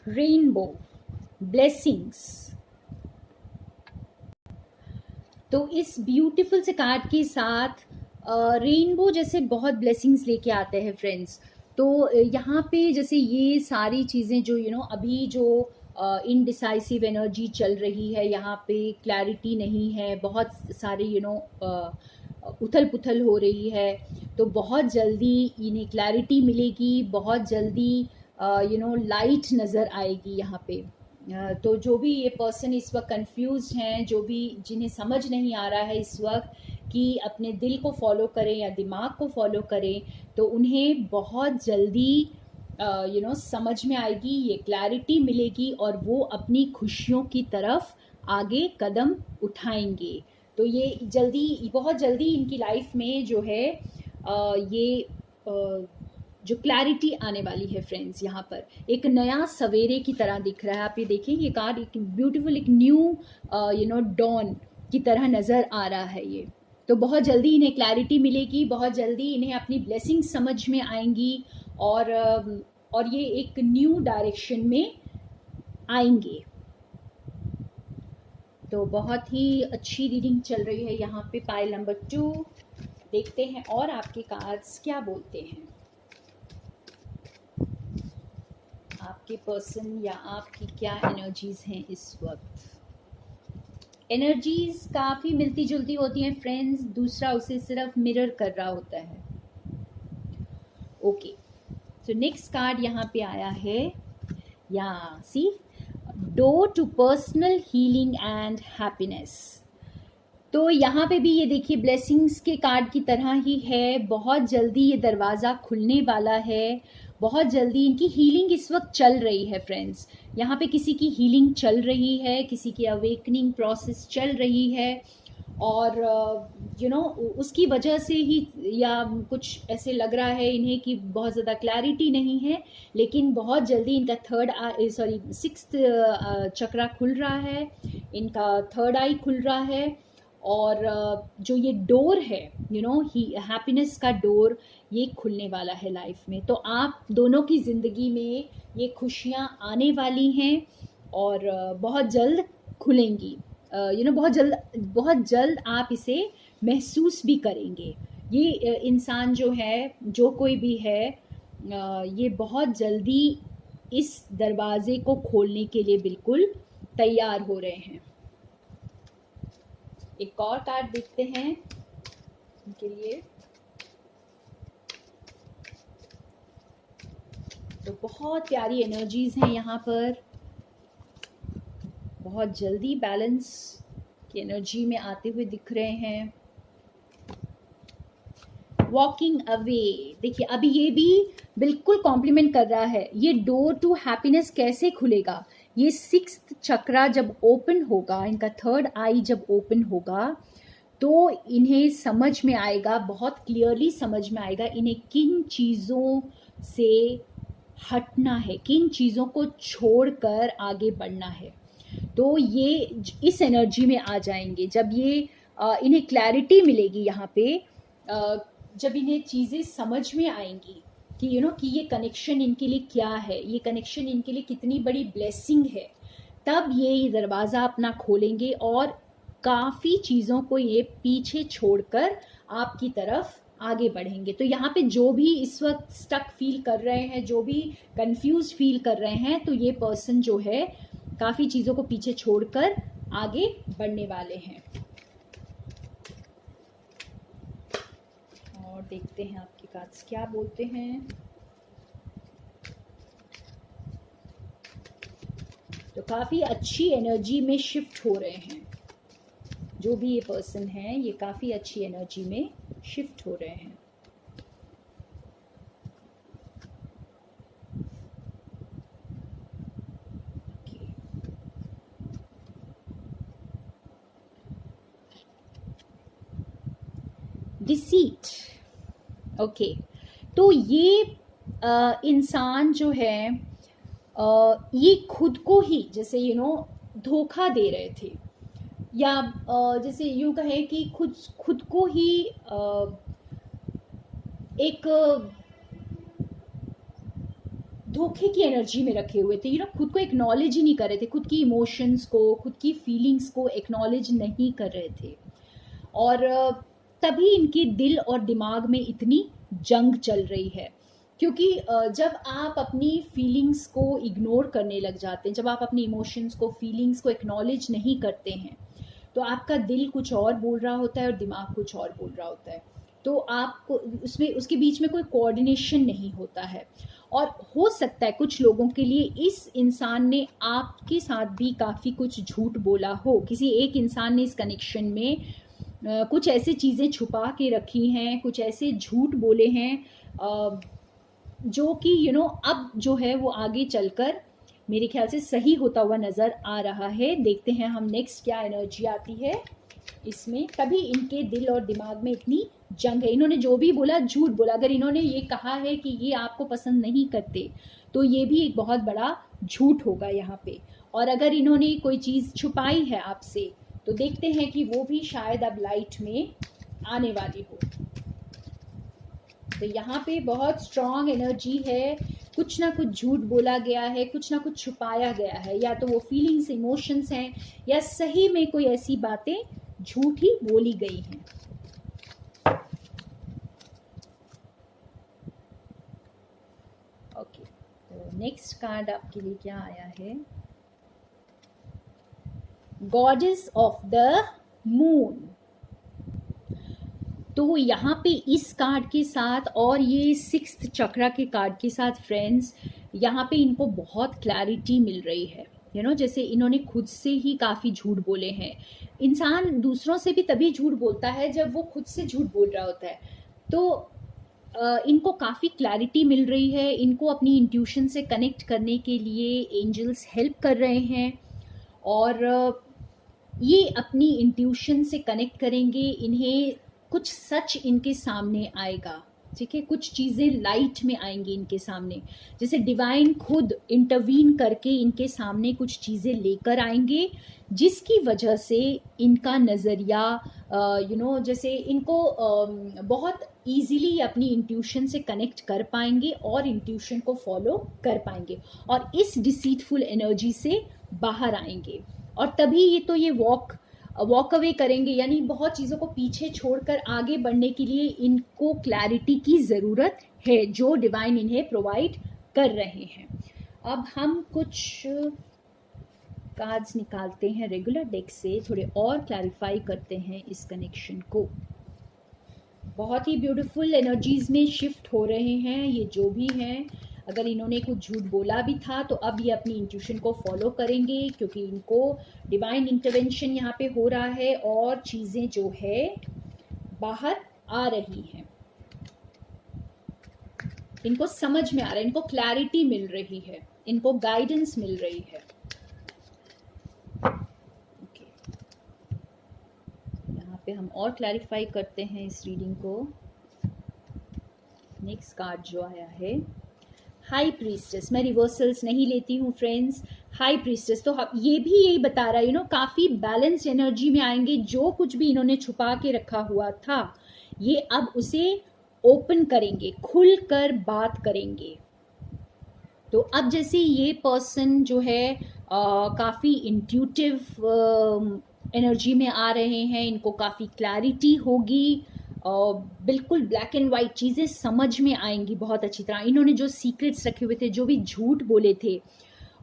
Rainbow blessings. तो इस ब्यूटीफुल से कार्ड के साथ रेनबो जैसे बहुत ब्लेसिंग्स लेके आते हैं फ्रेंड्स। तो यहाँ पे जैसे ये सारी चीज़ें जो अभी जो इनडिसाइसिव एनर्जी चल रही है, यहाँ पे क्लैरिटी नहीं है, बहुत सारे उथल पुथल हो रही है, तो बहुत जल्दी इन्हें क्लैरिटी मिलेगी, बहुत जल्दी लाइट नज़र आएगी यहाँ पे। तो जो भी ये पर्सन इस वक्त कंफ्यूज्ड हैं, जो भी जिन्हें समझ नहीं आ रहा है इस वक्त कि अपने दिल को फॉलो करें या दिमाग को फॉलो करें, तो उन्हें बहुत जल्दी समझ में आएगी, ये क्लैरिटी मिलेगी और वो अपनी खुशियों की तरफ आगे कदम उठाएंगे। तो ये बहुत जल्दी इनकी लाइफ में जो है ये जो क्लैरिटी आने वाली है फ्रेंड्स। यहाँ पर एक नया सवेरे की तरह दिख रहा है। आप ये देखें, ये कार्ड एक ब्यूटीफुल, एक न्यू डॉन की तरह नज़र आ रहा है ये। तो बहुत जल्दी इन्हें क्लैरिटी मिलेगी, बहुत जल्दी इन्हें अपनी ब्लेसिंग समझ में आएंगी और ये एक न्यू डायरेक्शन में आएंगे। तो बहुत ही अच्छी रीडिंग चल रही है यहाँ पे पाइल नंबर 2। देखते हैं और आपके कार्ड्स क्या बोलते हैं। आपके पर्सन या आपकी क्या एनर्जीज हैं इस वक्त। एनर्जीज काफ़ी मिलती जुलती होती हैं फ्रेंड्स, दूसरा उसे सिर्फ मिरर कर रहा होता है। ओके, तो नेक्स्ट कार्ड यहाँ पे आया है, या see door to personal healing and happiness. तो यहाँ पे भी ये देखिए ब्लेसिंग्स के कार्ड की तरह ही है, बहुत जल्दी ये दरवाज़ा खुलने वाला है, बहुत जल्दी इनकी हीलिंग इस वक्त चल रही है फ्रेंड्स। यहाँ पे किसी की हीलिंग चल रही है, किसी की अवेकनिंग प्रोसेस चल रही है, और उसकी वजह से ही या कुछ ऐसे लग रहा है इन्हें कि बहुत ज़्यादा क्लैरिटी नहीं है, लेकिन बहुत जल्दी इनका सिक्स्थ चक्रा खुल रहा है, इनका थर्ड आई खुल रहा है, और जो ये डोर है हैप्पीनेस का डोर, ये खुलने वाला है लाइफ में। तो आप दोनों की ज़िंदगी में ये खुशियाँ आने वाली हैं और बहुत जल्द खुलेंगी। बहुत जल्द आप इसे महसूस भी करेंगे। ये इंसान जो है, जो कोई भी है, ये बहुत जल्दी इस दरवाज़े को खोलने के लिए बिल्कुल तैयार हो रहे हैं। एक और कार्ड देखते हैं उनके लिए। तो बहुत प्यारी एनर्जीज हैं यहाँ पर, बहुत जल्दी बैलेंस की एनर्जी में आते हुए दिख रहे हैं। वॉकिंग अवे, देखिए अभी ये भी बिल्कुल कॉम्प्लीमेंट कर रहा है। ये डोर टू हैप्पीनेस कैसे खुलेगा? ये सिक्स्थ चक्रा जब ओपन होगा, इनका थर्ड आई जब ओपन होगा, तो इन्हें समझ में आएगा, बहुत क्लियरली समझ में आएगा इन्हें किन चीज़ों से हटना है, किन चीज़ों को छोड़कर आगे बढ़ना है। तो ये इस एनर्जी में आ जाएंगे जब ये इन्हें क्लैरिटी मिलेगी यहाँ पे, जब इन्हें चीज़ें समझ में आएंगी कि कि ये कनेक्शन इनके लिए क्या है, ये कनेक्शन इनके लिए कितनी बड़ी ब्लेसिंग है, तब ये दरवाज़ा अपना खोलेंगे और काफ़ी चीज़ों को ये पीछे छोड़कर आपकी तरफ आगे बढ़ेंगे। तो यहाँ पे जो भी इस वक्त स्टक फील कर रहे हैं, जो भी कंफ्यूज फील कर रहे हैं, तो ये पर्सन जो है काफ़ी चीज़ों को पीछे छोड़कर आगे बढ़ने वाले हैं। और देखते हैं आपके कार्ड्स क्या बोलते हैं। तो काफ़ी अच्छी एनर्जी में शिफ्ट हो रहे हैं जो भी ये पर्सन है, ये काफ़ी अच्छी एनर्जी में शिफ्ट हो रहे हैं। Deceit, okay. तो ये इंसान जो है ये खुद को ही जैसे धोखा दे रहे थे, या जैसे यूँ कहें कि खुद को ही एक धोखे की एनर्जी में रखे हुए थे। खुद को एक्नॉलेज ही नहीं कर रहे थे, खुद की इमोशंस को, खुद की फीलिंग्स को एक्नॉलेज नहीं कर रहे थे। और तभी इनके दिल और दिमाग में इतनी जंग चल रही है, क्योंकि जब आप अपनी फीलिंग्स को इग्नोर करने लग जाते हैं, जब आप अपनी इमोशंस को, फीलिंग्स को एक्नॉलेज नहीं करते हैं, तो आपका दिल कुछ और बोल रहा होता है और दिमाग कुछ और बोल रहा होता है। तो आपको उसके बीच में कोई कोऑर्डिनेशन नहीं होता है। और हो सकता है कुछ लोगों के लिए इस इंसान ने आपके साथ भी काफ़ी कुछ झूठ बोला हो। किसी एक इंसान ने इस कनेक्शन में कुछ ऐसी चीज़ें छुपा के रखी हैं, कुछ ऐसे झूठ बोले हैं जो कि अब जो है वो आगे चलकर मेरे ख्याल से सही होता हुआ नज़र आ रहा है। देखते हैं हम नेक्स्ट क्या एनर्जी आती है इसमें। तभी इनके दिल और दिमाग में इतनी जंग है। इन्होंने जो भी बोला झूठ बोला। अगर इन्होंने ये कहा है कि ये आपको पसंद नहीं करते, तो ये भी एक बहुत बड़ा झूठ होगा यहाँ पे। और अगर इन्होंने कोई चीज़ छुपाई है आपसे, तो देखते हैं कि वो भी शायद अब लाइट में आने वाली हो। तो यहाँ पे बहुत स्ट्रॉन्ग एनर्जी है। कुछ ना कुछ झूठ बोला गया है, कुछ ना कुछ छुपाया गया है, या तो वो फीलिंग्स, इमोशंस हैं, या सही में कोई ऐसी बातें झूठी बोली गई हैं। ओके, तो नेक्स्ट कार्ड आपके लिए क्या आया है? Goddess of the moon. तो यहाँ पे इस कार्ड के साथ और ये 6th चक्रा के कार्ड के साथ फ्रेंड्स, यहाँ पे इनको बहुत क्लैरिटी मिल रही है। जैसे इन्होंने खुद से ही काफ़ी झूठ बोले हैं। इंसान दूसरों से भी तभी झूठ बोलता है जब वो खुद से झूठ बोल रहा होता है। तो इनको काफ़ी क्लैरिटी मिल रही है। इनको अपनी इंट्यूशन से कनेक्ट करने के लिए एंजल्स हेल्प कर रहे हैं, और ये अपनी इंट्यूशन से कनेक्ट करेंगे। इन्हें कुछ सच इनके सामने आएगा, ठीक है। कुछ चीज़ें लाइट में आएंगी इनके सामने, जैसे डिवाइन खुद इंटरवीन करके इनके सामने कुछ चीज़ें लेकर आएंगे, जिसकी वजह से इनका नज़रिया जैसे इनको बहुत इजीली अपनी इंट्यूशन से कनेक्ट कर पाएंगे और इंट्यूशन को फॉलो कर पाएंगे, और इस डिसीटफुल एनर्जी से बाहर आएंगे। और तभी ये वॉक अवे करेंगे, यानी बहुत चीज़ों को पीछे छोड़कर आगे बढ़ने के लिए इनको क्लैरिटी की ज़रूरत है, जो डिवाइन इन्हें प्रोवाइड कर रहे हैं। अब हम कुछ कार्ड्स निकालते हैं रेगुलर डेक से, थोड़े और क्लैरिफाई करते हैं इस कनेक्शन को। बहुत ही ब्यूटीफुल एनर्जीज में शिफ्ट हो रहे हैं ये जो भी हैं। अगर इन्होंने कुछ झूठ बोला भी था, तो अब ये अपनी इंट्यूशन को फॉलो करेंगे, क्योंकि इनको डिवाइन इंटरवेंशन यहाँ पे हो रहा है और चीज़ें जो है बाहर आ रही हैं। इनको समझ में आ रहा है, इनको क्लैरिटी मिल रही है, इनको गाइडेंस मिल रही है। ओके, यहाँ पे हम और क्लैरिफाई करते हैं इस रीडिंग को। नेक्स्ट कार्ड जो आया है हाई प्रीस्टेस। मैं रिवर्सल्स नहीं लेती हूँ फ्रेंड्स। हाई प्रीस्टेस तो ये भी यही बता रहा है, काफ़ी बैलेंस्ड एनर्जी में आएंगे। जो कुछ भी इन्होंने छुपा के रखा हुआ था, ये अब उसे ओपन करेंगे, खुलकर बात करेंगे। तो अब जैसे ये पर्सन जो है काफ़ी इंट्यूटिव एनर्जी में आ रहे हैं, इनको काफ़ी क्लैरिटी होगी बिल्कुल ब्लैक एंड वाइट चीज़ें समझ में आएंगी बहुत अच्छी तरह। इन्होंने जो सीक्रेट्स रखे हुए थे, जो भी झूठ बोले थे,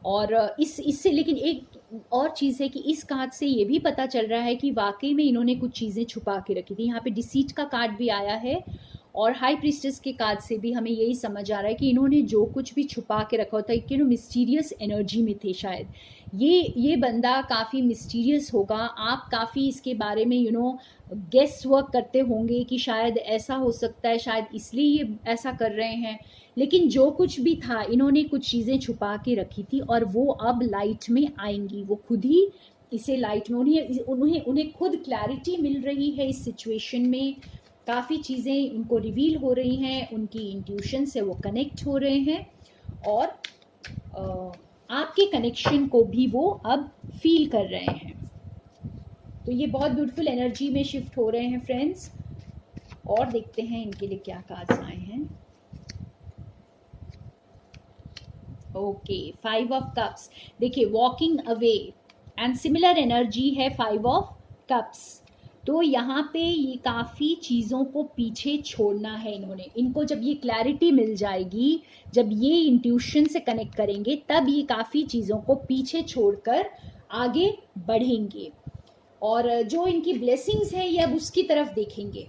और इससे लेकिन एक और चीज़ है कि इस कार्ड से ये भी पता चल रहा है कि वाकई में इन्होंने कुछ चीज़ें छुपा के रखी थी। यहाँ पे डिसीट का कार्ड भी आया है, और हाई प्रीस्टेस के कार्ड से भी हमें यही समझ आ रहा है कि इन्होंने जो कुछ भी छुपा के रखा होता है कि मिस्टीरियस एनर्जी में थे शायद। ये बंदा काफ़ी मिस्टीरियस होगा। आप काफ़ी इसके बारे में गेस वर्क करते होंगे कि शायद ऐसा हो सकता है, शायद इसलिए ये ऐसा कर रहे हैं। लेकिन जो कुछ भी था, इन्होंने कुछ चीज़ें छुपा के रखी थी और वो अब लाइट में आएंगी। वो खुद ही इसे लाइट में, उन्हें खुद क्लैरिटी मिल रही है इस सिचुएशन में। काफ़ी चीज़ें उनको रिवील हो रही हैं, उनकी इंट्यूशन से वो कनेक्ट हो रहे हैं, और आपके कनेक्शन को भी वो अब फील कर रहे हैं। तो ये बहुत ब्यूटीफुल एनर्जी में शिफ्ट हो रहे हैं फ्रेंड्स। और देखते हैं इनके लिए क्या कार्ड्स आए हैं। Okay, 5 of cups. देखिए, walking away and similar energy है 5 ऑफ कप्स। तो यहाँ पे ये काफ़ी चीज़ों को पीछे छोड़ना है इनको जब ये क्लैरिटी मिल जाएगी, जब ये इंट्यूशन से कनेक्ट करेंगे, तब ये काफ़ी चीज़ों को पीछे छोड़कर आगे बढ़ेंगे, और जो इनकी ब्लेसिंग्स हैं ये अब उसकी तरफ देखेंगे।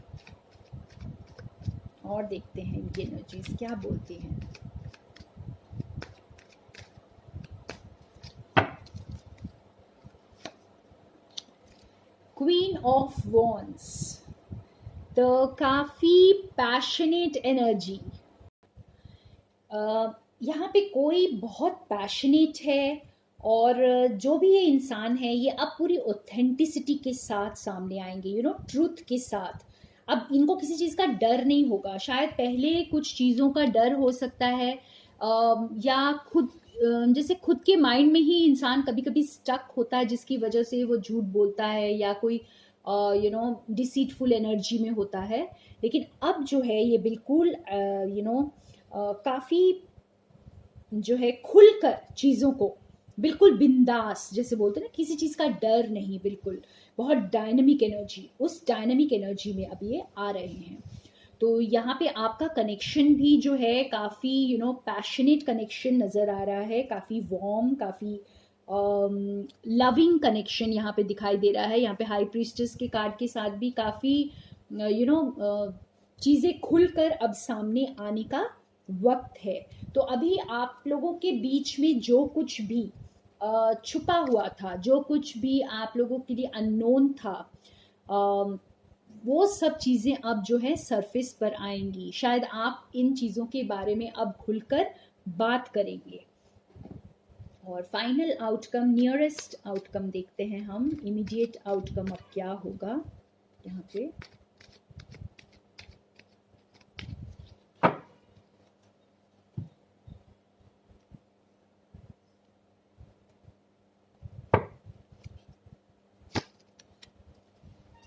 और देखते हैं इनकी एनर्जीज क्या बोलती हैं। क्वीन ऑफ वॉन्ड्स, तो काफ़ी पैशनेट एनर्जी। यहाँ पे कोई बहुत पैशनेट है, और जो भी ये इंसान है ये अब पूरी ऑथेंटिसिटी के साथ सामने आएंगे, ट्रूथ के साथ। अब इनको किसी चीज़ का डर नहीं होगा। शायद पहले कुछ चीज़ों का डर हो सकता है, या जैसे खुद के माइंड में ही इंसान कभी कभी स्टक होता है, जिसकी वजह से वो झूठ बोलता है या कोई डिसीटफुल एनर्जी में होता है। लेकिन अब जो है ये बिल्कुल काफ़ी जो है खुलकर चीज़ों को, बिल्कुल बिंदास, जैसे बोलते हैं ना, किसी चीज़ का डर नहीं, बिल्कुल बहुत डायनामिक एनर्जी, उस डायनामिक एनर्जी में अब ये आ रहे हैं। तो यहाँ पे आपका कनेक्शन भी जो है काफ़ी पैशनेट कनेक्शन नज़र आ रहा है, काफ़ी वार्म, काफ़ी लविंग कनेक्शन यहाँ पे दिखाई दे रहा है। यहाँ पे हाई प्रीस्टेस के कार्ड के साथ भी काफ़ी चीज़ें खुलकर अब सामने आने का वक्त है। तो अभी आप लोगों के बीच में जो कुछ भी छुपा हुआ था, जो कुछ भी आप लोगों के लिए अननोन था, वो सब चीज़ें अब जो है सरफेस पर आएंगी। शायद आप इन चीज़ों के बारे में अब खुलकर बात करेंगे। और फाइनल आउटकम, नियरेस्ट आउटकम देखते हैं हम। इमीडिएट आउटकम अब क्या होगा यहाँ पे।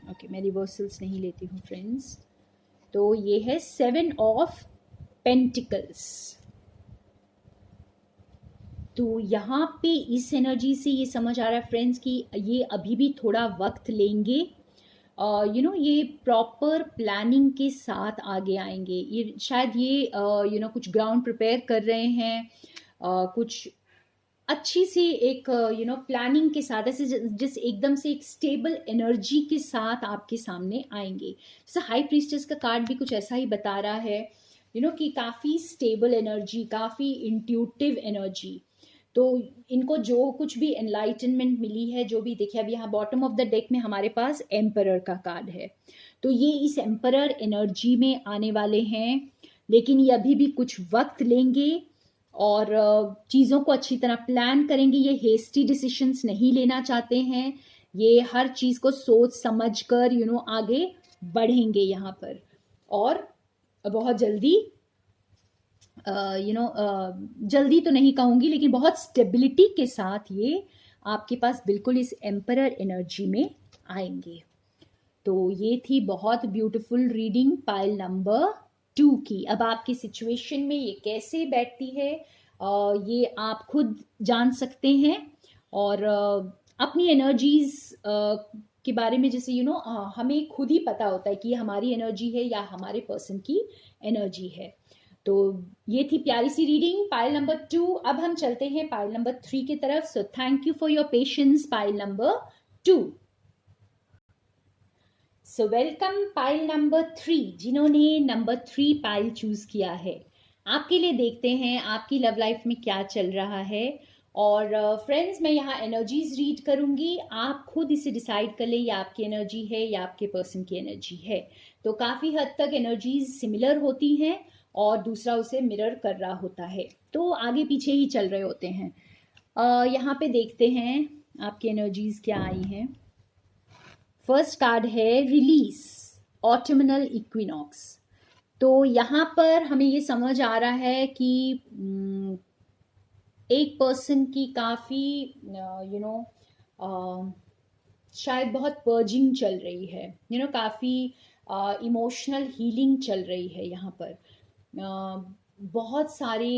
ओके, मैं रिवर्सल्स नहीं लेती हूँ फ्रेंड्स। तो ये है 7 ऑफ पेंटिकल्स। तो यहाँ पे इस एनर्जी से ये समझ आ रहा है फ्रेंड्स कि ये अभी भी थोड़ा वक्त लेंगे। ये प्रॉपर प्लानिंग के साथ आगे आएंगे। ये शायद ये कुछ ग्राउंड प्रिपेयर कर रहे हैं, कुछ अच्छी सी एक प्लानिंग के साथ, ऐसे जिस एकदम से एक स्टेबल एनर्जी के साथ आपके सामने आएंगे। जैसे हाई प्रीस्टेस का कार्ड भी कुछ ऐसा ही बता रहा है, कि काफ़ी स्टेबल एनर्जी, काफ़ी इंट्यूटिव एनर्जी। तो इनको जो कुछ भी एनलाइटनमेंट मिली है, जो भी देखिए, अब यहाँ बॉटम ऑफ द डेक में हमारे पास एम्परर का कार्ड है। तो ये इस एम्परर एनर्जी में आने वाले हैं, लेकिन ये अभी भी कुछ वक्त लेंगे और चीज़ों को अच्छी तरह प्लान करेंगे। ये हेस्टी डिसीशंस नहीं लेना चाहते हैं, ये हर चीज़ को सोच समझ कर आगे बढ़ेंगे यहाँ पर। और बहुत जल्दी जल्दी तो नहीं कहूँगी, लेकिन बहुत स्टेबिलिटी के साथ ये आपके पास बिल्कुल इस एम्परर एनर्जी में आएंगे। तो ये थी बहुत ब्यूटीफुल रीडिंग पाइल नंबर 2 की। अब आपकी सिचुएशन में ये कैसे बैठती है ये आप खुद जान सकते हैं, और अपनी एनर्जीज के बारे में जैसे हमें खुद ही पता होता है कि ये हमारी एनर्जी है या हमारे पर्सन की एनर्जी है। तो ये थी प्यारी सी रीडिंग पाइल नंबर 2। अब हम चलते हैं पाइल नंबर 3 की तरफ। So thank you for your patience pile number 2। So welcome pile number 3, जिन्होंने नंबर 3 पाइल चूज किया है। आपके लिए देखते हैं आपकी लव लाइफ में क्या चल रहा है। और फ्रेंड्स मैं यहाँ एनर्जीज रीड करूंगी, आप खुद इसे डिसाइड कर ले ये आपकी एनर्जी है या आपके पर्सन की एनर्जी है। तो काफ़ी हद तक एनर्जीज सिमिलर होती हैं और दूसरा उसे मिरर कर रहा होता है, तो आगे पीछे ही चल रहे होते हैं। यहाँ पे देखते हैं आपकी एनर्जीज क्या आई हैं। फर्स्ट कार्ड है रिलीज, ऑटमनल इक्विनॉक्स। तो यहाँ पर हमें ये समझ आ रहा है कि एक पर्सन की काफ़ी शायद बहुत पर्जिंग चल रही है, काफ़ी इमोशनल हीलिंग चल रही है यहाँ पर। बहुत सारे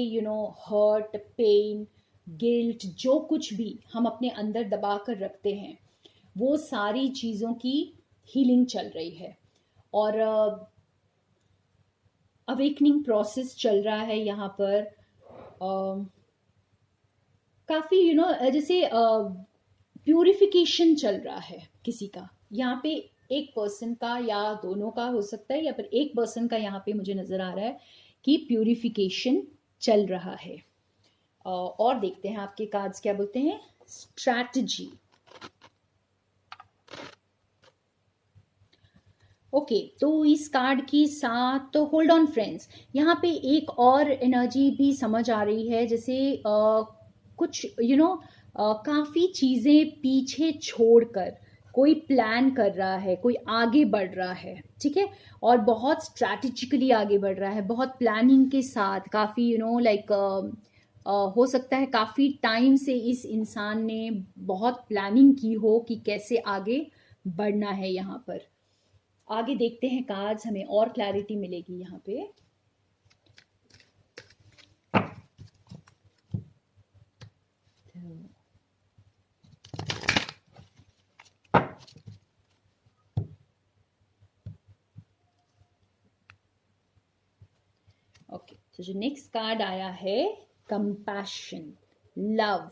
हर्ट, पेन, गिल्ट, जो कुछ भी हम अपने अंदर दबा कर रखते हैं वो सारी चीज़ों की हीलिंग चल रही है। और अवेकनिंग प्रोसेस चल रहा है यहाँ पर। काफ़ी जैसे प्यूरिफिकेशन चल रहा है किसी का यहाँ पे, एक पर्सन का या दोनों का हो सकता है, या फिर एक पर्सन का यहाँ पे मुझे नज़र आ रहा है कि प्यूरिफिकेशन चल रहा है। और देखते हैं आपके कार्ड्स क्या बोलते हैं। स्ट्रैटेजी। ओके, तो इस कार्ड के साथ तो होल्ड ऑन फ्रेंड्स, यहाँ पे एक और एनर्जी भी समझ आ रही है, जैसे कुछ काफ़ी चीज़ें पीछे छोड़कर कोई प्लान कर रहा है, कोई आगे बढ़ रहा है, ठीक है, और बहुत स्ट्रैटेजिकली आगे बढ़ रहा है, बहुत प्लानिंग के साथ, काफ़ी लाइक हो सकता है काफ़ी टाइम से इस इंसान ने बहुत प्लानिंग की हो कि कैसे आगे बढ़ना है। यहाँ पर आगे देखते हैं कार्ड्स, हमें और क्लैरिटी मिलेगी यहाँ पे। ओके, तो जो नेक्स्ट कार्ड आया है कंपैशन, लव।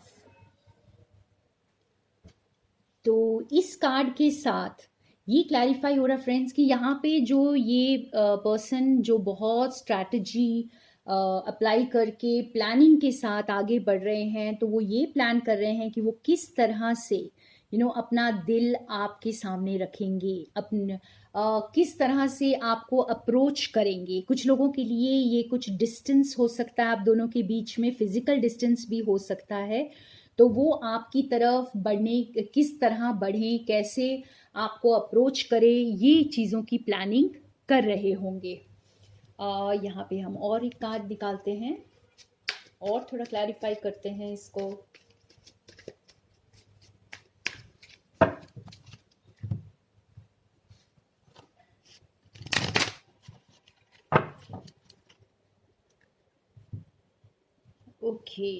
तो इस कार्ड के साथ ये क्लैरिफाई हो रहा फ्रेंड्स कि यहाँ पे जो ये पर्सन जो बहुत स्ट्रैटेजी अप्लाई करके प्लानिंग के साथ आगे बढ़ रहे हैं, तो वो ये प्लान कर रहे हैं कि वो किस तरह से अपना दिल आपके सामने रखेंगे, अपने किस तरह से आपको अप्रोच करेंगे। कुछ लोगों के लिए ये कुछ डिस्टेंस हो सकता है, आप दोनों के बीच में फिजिकल डिस्टेंस भी हो सकता है। तो वो आपकी तरफ बढ़ने, किस तरह बढ़े, कैसे आपको अप्रोच करे, ये चीज़ों की प्लानिंग कर रहे होंगे। यहाँ पे हम और एक कार्ड निकालते हैं और थोड़ा क्लैरिफाई करते हैं इसको। ओके,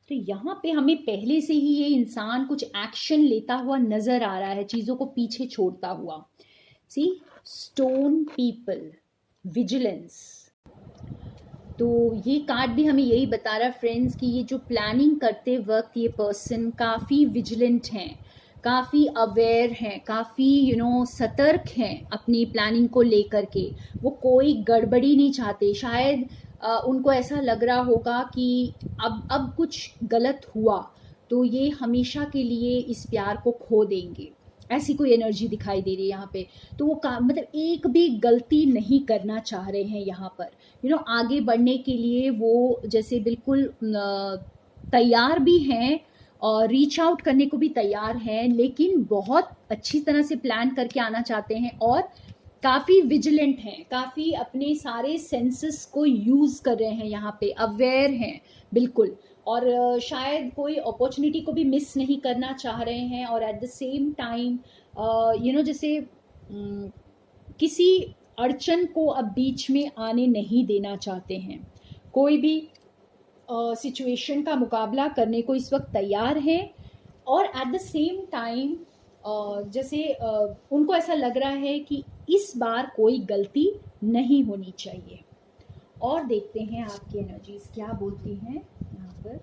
तो यहाँ पे हमें पहले से ही ये इंसान कुछ एक्शन लेता हुआ नजर आ रहा है, चीज़ों को पीछे छोड़ता हुआ। सी, स्टोन पीपल, विजिलेंस। तो ये कार्ड भी हमें यही बता रहा है फ्रेंड्स कि ये जो प्लानिंग करते वक्त ये पर्सन काफ़ी विजिलेंट हैं, काफ़ी अवेयर हैं, काफ़ी सतर्क हैं अपनी प्लानिंग को लेकर के। वो कोई गड़बड़ी नहीं चाहते। शायद उनको ऐसा लग रहा होगा कि अब कुछ गलत हुआ तो ये हमेशा के लिए इस प्यार को खो देंगे, ऐसी कोई एनर्जी दिखाई दे रही है यहाँ पे। तो वो मतलब एक भी गलती नहीं करना चाह रहे हैं यहाँ पर। आगे बढ़ने के लिए वो जैसे बिल्कुल तैयार भी हैं और रीच आउट करने को भी तैयार हैं, लेकिन बहुत अच्छी तरह से प्लान करके आना चाहते हैं और काफ़ी विजिलेंट हैं, काफ़ी अपने सारे सेंसेस को यूज़ कर रहे हैं, यहाँ पे अवेयर हैं बिल्कुल। और शायद कोई अपॉर्चुनिटी को भी मिस नहीं करना चाह रहे हैं, और एट द सेम टाइम जैसे किसी अड़चन को अब बीच में आने नहीं देना चाहते हैं। कोई भी सिचुएशन का मुकाबला करने को इस वक्त तैयार हैं, और एट द सेम टाइम जैसे उनको ऐसा लग रहा है कि इस बार कोई गलती नहीं होनी चाहिए। और देखते हैं आपकी एनर्जीज क्या बोलती हैं यहाँ पर।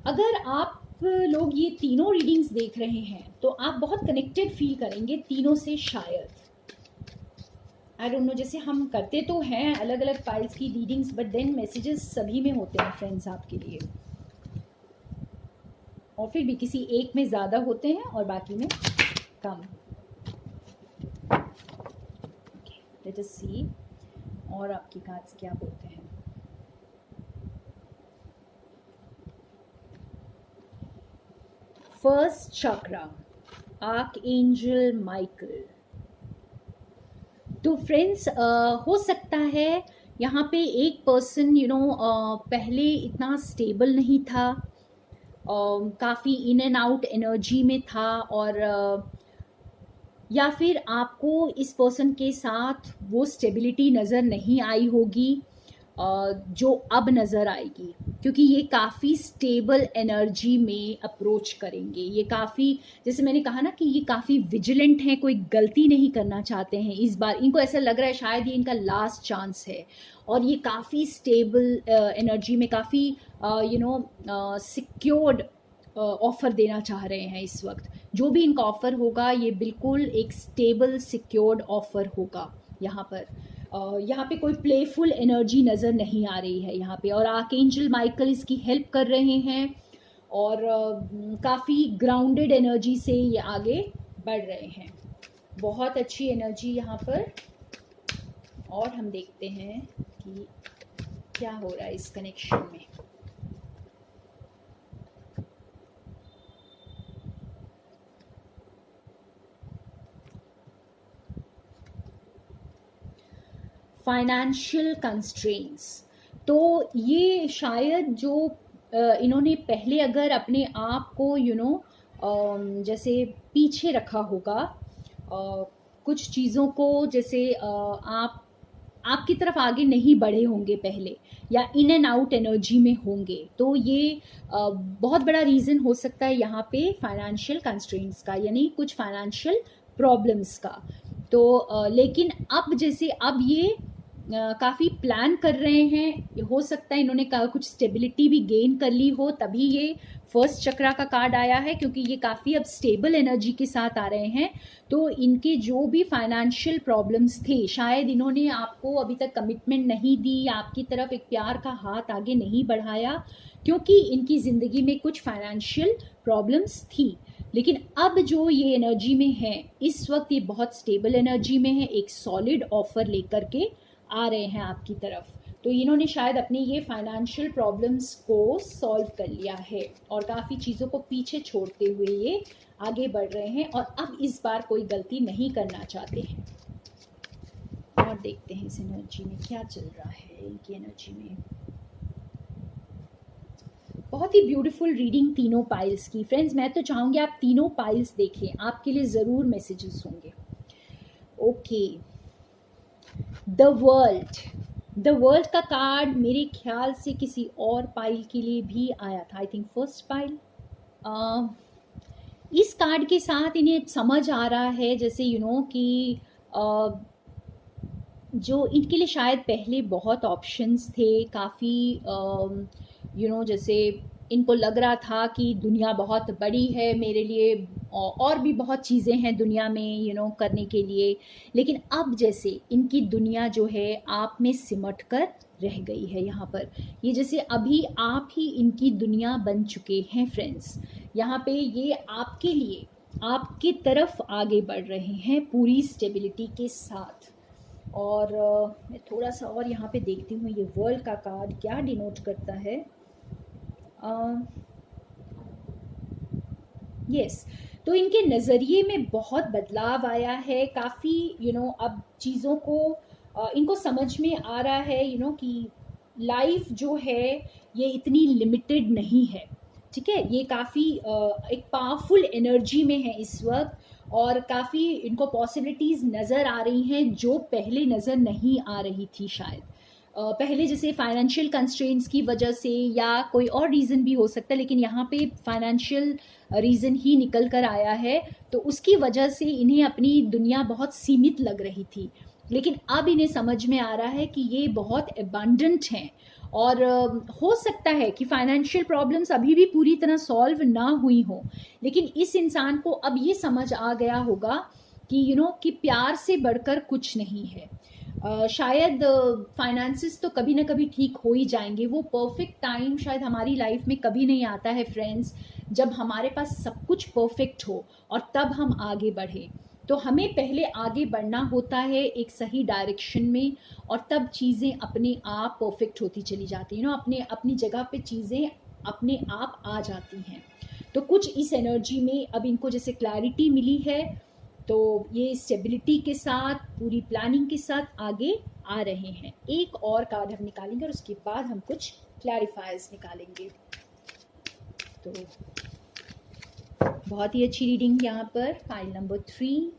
अगर आप लोग ये तीनों रीडिंग्स देख रहे हैं तो आप बहुत कनेक्टेड फील करेंगे तीनों से शायद। आई डोंट नो, जैसे हम करते तो हैं अलग अलग फाइल्स की रीडिंग्स, बट देन मैसेजेस सभी में होते हैं फ्रेंड्स आपके लिए, और फिर भी किसी एक में ज़्यादा होते हैं और बाकी में कम। लेट अस सी और आपकी कार्ड्स क्या बोलते हैं। फर्स्ट चक्रा, आर्कएंजल माइकल। तो फ्रेंड्स हो सकता है यहाँ पे एक पर्सन पहले इतना स्टेबल नहीं था, काफ़ी इन एंड आउट एनर्जी में था, और या फिर आपको इस पर्सन के साथ वो स्टेबिलिटी नज़र नहीं आई होगी जो अब नज़र आएगी, क्योंकि ये काफ़ी स्टेबल एनर्जी में अप्रोच करेंगे। ये काफ़ी, जैसे मैंने कहा ना कि ये काफ़ी विजिलेंट हैं, कोई गलती नहीं करना चाहते हैं इस बार। इनको ऐसा लग रहा है शायद ये इनका लास्ट चांस है, और ये काफ़ी स्टेबल एनर्जी में, काफ़ी सिक्योर्ड ऑफ़र देना चाह रहे हैं इस वक्त। जो भी इनका ऑफ़र होगा ये बिल्कुल एक स्टेबल सिक्योर्ड ऑफ़र होगा यहाँ पर। यहाँ पे कोई प्लेफुल एनर्जी नज़र नहीं आ रही है यहाँ पे, और आर्कएंजल माइकल इसकी हेल्प कर रहे हैं, और काफ़ी ग्राउंडेड एनर्जी से ये आगे बढ़ रहे हैं। बहुत अच्छी एनर्जी यहाँ पर। और हम देखते हैं कि क्या हो रहा है इस कनेक्शन में। फाइनेंशियल कंस्ट्रेंट्स, तो ये शायद जो इन्होंने पहले अगर अपने आप को जैसे पीछे रखा होगा कुछ चीज़ों को, जैसे आपकी तरफ आगे नहीं बढ़े होंगे पहले, या इन एंड आउट एनर्जी में होंगे, तो ये बहुत बड़ा रीज़न हो सकता है यहाँ पे फाइनेंशियल कंस्ट्रेंट्स का, यानी कुछ फाइनेंशियल प्रॉब्लम्स का। तो लेकिन अब जैसे अब ये काफ़ी प्लान कर रहे हैं, हो सकता है इन्होंने कुछ स्टेबिलिटी भी गेन कर ली हो, तभी ये फर्स्ट चक्रा का कार्ड आया है, क्योंकि ये काफ़ी अब स्टेबल एनर्जी के साथ आ रहे हैं। तो इनके जो भी फाइनेंशियल प्रॉब्लम्स थे, शायद इन्होंने आपको अभी तक कमिटमेंट नहीं दी, आपकी तरफ एक प्यार का हाथ आगे नहीं बढ़ाया, क्योंकि इनकी ज़िंदगी में कुछ फाइनेंशियल प्रॉब्लम्स थी। लेकिन अब जो ये एनर्जी में है इस वक्त, ये बहुत स्टेबल एनर्जी में है, एक सॉलिड ऑफर लेकर के आ रहे हैं आपकी तरफ। तो इन्होंने शायद अपनी ये फाइनेंशियल प्रॉब्लम्स को सॉल्व कर लिया है, और काफ़ी चीज़ों को पीछे छोड़ते हुए ये आगे बढ़ रहे हैं, और अब इस बार कोई गलती नहीं करना चाहते हैं। और देखते हैं इस एनर्जी में क्या चल रहा है इनकी एनर्जी में। बहुत ही ब्यूटीफुल रीडिंग तीनों पाइल्स की। फ्रेंड्स, मैं तो चाहूँगी आप तीनों पाइल्स देखें, आपके लिए ज़रूर मैसेजेस होंगे। ओके, द वर्ल्ड का कार्ड मेरे ख्याल से किसी और पाइल के लिए भी आया था, आई थिंक फर्स्ट पाइल। इस कार्ड के साथ इन्हें समझ आ रहा है जैसे कि जो इनके लिए शायद पहले बहुत ऑप्शंस थे, काफ़ी जैसे इनको लग रहा था कि दुनिया बहुत बड़ी है मेरे लिए, और भी बहुत चीज़ें हैं दुनिया में करने के लिए, लेकिन अब जैसे इनकी दुनिया जो है आप में सिमट कर रह गई है यहाँ पर। ये जैसे अभी आप ही इनकी दुनिया बन चुके हैं फ्रेंड्स। यहाँ पे ये आपके लिए, आपकी तरफ आगे बढ़ रहे हैं पूरी स्टेबिलिटी के साथ। और मैं थोड़ा सा और यहाँ पे देखती हूँ ये वर्ल्ड का कार्ड क्या डिनोट करता है। यस, तो इनके नज़रिए में बहुत बदलाव आया है, काफ़ी अब चीज़ों को इनको समझ में आ रहा है कि लाइफ जो है ये इतनी लिमिटेड नहीं है, ठीक है। ये काफ़ी एक पावरफुल एनर्जी में है इस वक्त, और काफ़ी इनको पॉसिबिलिटीज़ नज़र आ रही हैं जो पहले नज़र नहीं आ रही थी शायद। पहले जैसे फाइनेंशियल कंस्ट्रेंट्स की वजह से या कोई और रीज़न भी हो सकता है, लेकिन यहाँ पे फाइनेंशियल रीज़न ही निकल कर आया है, तो उसकी वजह से इन्हें अपनी दुनिया बहुत सीमित लग रही थी। लेकिन अब इन्हें समझ में आ रहा है कि ये बहुत एबंडेंट हैं, और हो सकता है कि फाइनेंशियल प्रॉब्लम्स अभी भी पूरी तरह सॉल्व ना हुई हो, लेकिन इस इंसान को अब ये समझ आ गया होगा कि कि प्यार से बढ़कर कुछ नहीं है। शायद फाइनेंसिस तो कभी ना कभी ठीक हो ही जाएंगे। वो परफेक्ट टाइम शायद हमारी लाइफ में कभी नहीं आता है फ्रेंड्स, जब हमारे पास सब कुछ परफेक्ट हो और तब हम आगे बढ़े। तो हमें पहले आगे बढ़ना होता है एक सही डायरेक्शन में, और तब चीज़ें अपने आप परफेक्ट होती चली जाती हैं, अपने अपनी जगह पे चीज़ें अपने आप आ जाती हैं। तो कुछ इस एनर्जी में अब इनको जैसे क्लैरिटी मिली है, तो ये स्टेबिलिटी के साथ पूरी प्लानिंग के साथ आगे आ रहे हैं। एक और कार्ड हम निकालेंगे और उसके बाद हम कुछ क्लैरिफायर्स निकालेंगे। तो बहुत ही अच्छी रीडिंग यहाँ पर, फाइल नंबर 3,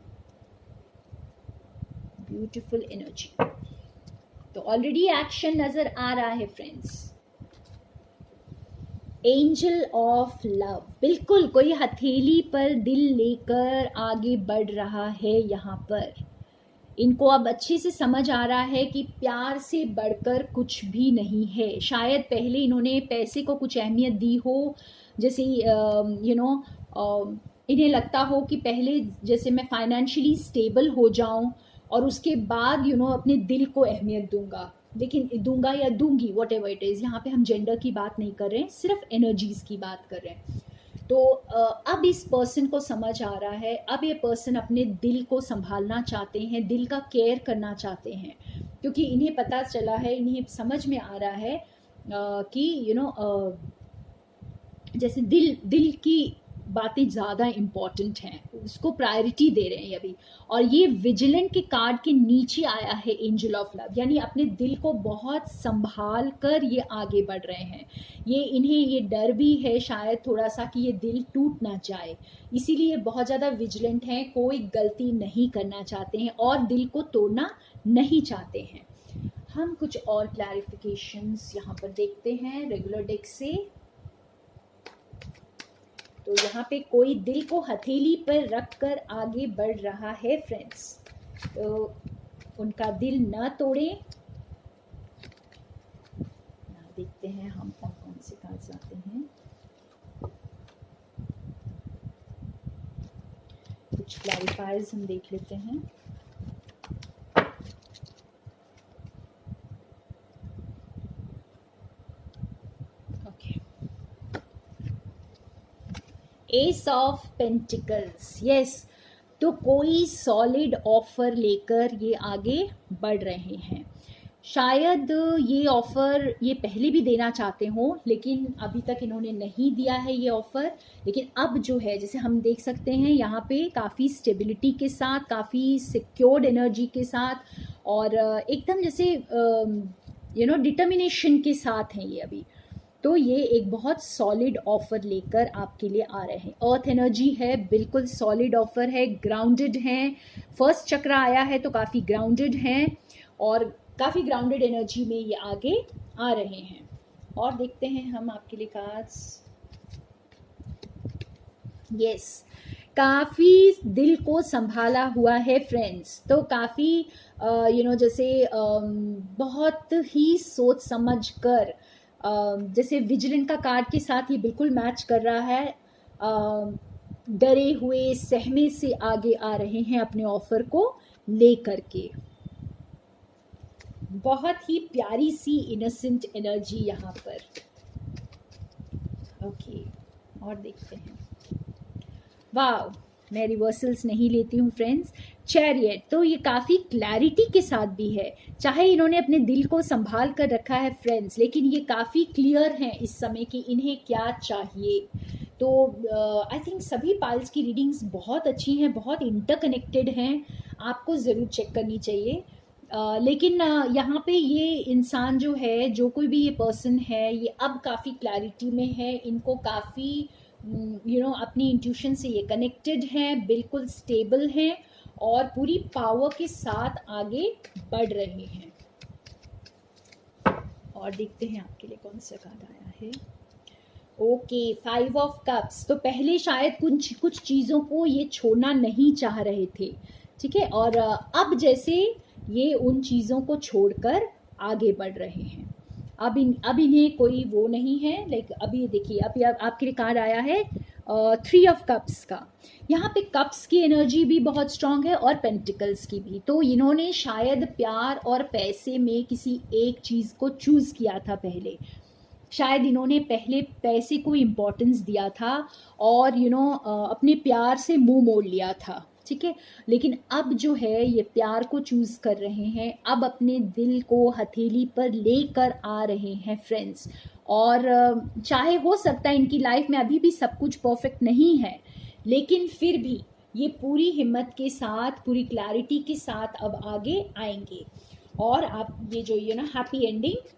ब्यूटीफुल एनर्जी। तो ऑलरेडी एक्शन नजर आ रहा है फ्रेंड्स। एंजल ऑफ लव, बिल्कुल कोई हथेली पर दिल लेकर आगे बढ़ रहा है। यहाँ पर इनको अब अच्छे से समझ आ रहा है कि प्यार से बढ़कर कुछ भी नहीं है। शायद पहले इन्होंने पैसे को कुछ अहमियत दी हो, जैसे इन्हें लगता हो कि पहले जैसे मैं फाइनेंशियली स्टेबल हो जाऊं और उसके बाद अपने दिल को अहमियत दूंगा, लेकिन दूंगा या दूंगी वॉट एवर इट इज़। यहाँ पे हम जेंडर की बात नहीं कर रहे हैं, सिर्फ एनर्जीज की बात कर रहे हैं। तो अब इस पर्सन को समझ आ रहा है, अब ये पर्सन अपने दिल को संभालना चाहते हैं, दिल का केयर करना चाहते हैं, क्योंकि इन्हें पता चला है, इन्हें समझ में आ रहा है कि जैसे दिल की बातें ज़्यादा इम्पॉर्टेंट हैं, उसको प्रायोरिटी दे रहे हैं अभी। और ये विजिलेंट के कार्ड के नीचे आया है एंजल ऑफ लव, यानी अपने दिल को बहुत संभाल कर ये आगे बढ़ रहे हैं। इन्हें ये डर भी है शायद थोड़ा सा कि ये दिल टूट ना जाए, इसीलिए बहुत ज़्यादा विजिलेंट हैं, कोई गलती नहीं करना चाहते हैं और दिल को तोड़ना नहीं चाहते हैं। हम कुछ और क्लैरिफिकेशंस यहाँ पर देखते हैं रेगुलर डेक से। तो यहाँ पे कोई दिल को हथेली पर रखकर आगे बढ़ रहा है फ्रेंड्स, तो उनका दिल न तोड़े। देखते हैं हम कौन कौन से कार्ड्स आते हैं। कुछ क्लैरिफायर्स हम देख लेते हैं। एस ऑफ पेंटिकल्स, यस, तो कोई सॉलिड ऑफर लेकर ये आगे बढ़ रहे हैं। शायद ये ऑफ़र ये पहले भी देना चाहते हो, लेकिन अभी तक इन्होंने नहीं दिया है ये ऑफ़र। लेकिन अब जो है, जैसे हम देख सकते हैं यहाँ पे काफ़ी स्टेबिलिटी के साथ, काफ़ी सिक्योर्ड एनर्जी के साथ, और एकदम जैसे डिटर्मिनेशन के साथ हैं ये अभी। तो ये एक बहुत सॉलिड ऑफर लेकर आपके लिए आ रहे हैं। अर्थ एनर्जी है, बिल्कुल सॉलिड ऑफर है, ग्राउंडेड हैं। फर्स्ट चक्र आया है तो काफ़ी ग्राउंडेड हैं, और काफ़ी ग्राउंडेड एनर्जी में ये आगे आ रहे हैं। और देखते हैं हम आपके लिए कार्ड्स। यस, काफ़ी दिल को संभाला हुआ है फ्रेंड्स, तो काफ़ी जैसे बहुत ही सोच समझ कर, जैसे विजिलेंट का कार्ड के साथ ये बिल्कुल मैच कर रहा है। डरे हुए सहमे से आगे आ रहे हैं अपने ऑफर को लेकर के। बहुत ही प्यारी सी इनोसेंट एनर्जी यहाँ पर। ओके, और देखते हैं। वाव, मैं रिवर्सल्स नहीं लेती हूँ फ्रेंड्स। चैरियट, तो ये काफ़ी क्लैरिटी के साथ भी है। चाहे इन्होंने अपने दिल को संभाल कर रखा है फ्रेंड्स, लेकिन ये काफ़ी क्लियर हैं इस समय कि इन्हें क्या चाहिए। तो आई थिंक सभी पाइल्स की रीडिंग्स बहुत अच्छी हैं, बहुत इंटरकनेक्टेड हैं, आपको ज़रूर चेक करनी चाहिए। लेकिन यहाँ पे ये इंसान जो है, जो कोई भी ये पर्सन है, ये अब काफ़ी क्लैरिटी में है। इनको काफ़ी अपनी इंट्यूशन से ये कनेक्टेड हैं, बिल्कुल स्टेबल हैं और पूरी पावर के साथ आगे बढ़ रहे हैं। और देखते हैं आपके लिए कौन सा कार्ड आया है। Okay, 5 of cups. तो पहले शायद कुछ कुछ चीज़ों को ये छोड़ना नहीं चाह रहे थे, ठीक है, और अब जैसे ये उन चीज़ों को छोड़कर आगे बढ़ रहे हैं। अब इन्हें कोई वो नहीं है, लाइक अभी देखिए, अभी आपके लिए कार्ड आया है 3 ऑफ कप्स का। यहाँ पे कप्स की एनर्जी भी बहुत स्ट्रांग है और पेंटिकल्स की भी। तो इन्होंने शायद प्यार और पैसे में किसी एक चीज़ को चूज़ किया था पहले। शायद इन्होंने पहले पैसे को इम्पोर्टेंस दिया था और अपने प्यार से मुंह मोड़ लिया था, ठीक है। लेकिन अब जो है ये प्यार को चूज़ कर रहे हैं, अब अपने दिल को हथेली पर लेकर आ रहे हैं फ्रेंड्स। और चाहे हो सकता है इनकी लाइफ में अभी भी सब कुछ परफेक्ट नहीं है, लेकिन फिर भी ये पूरी हिम्मत के साथ, पूरी क्लैरिटी के साथ अब आगे आएंगे। और आप ये जो हैप्पी एंडिंग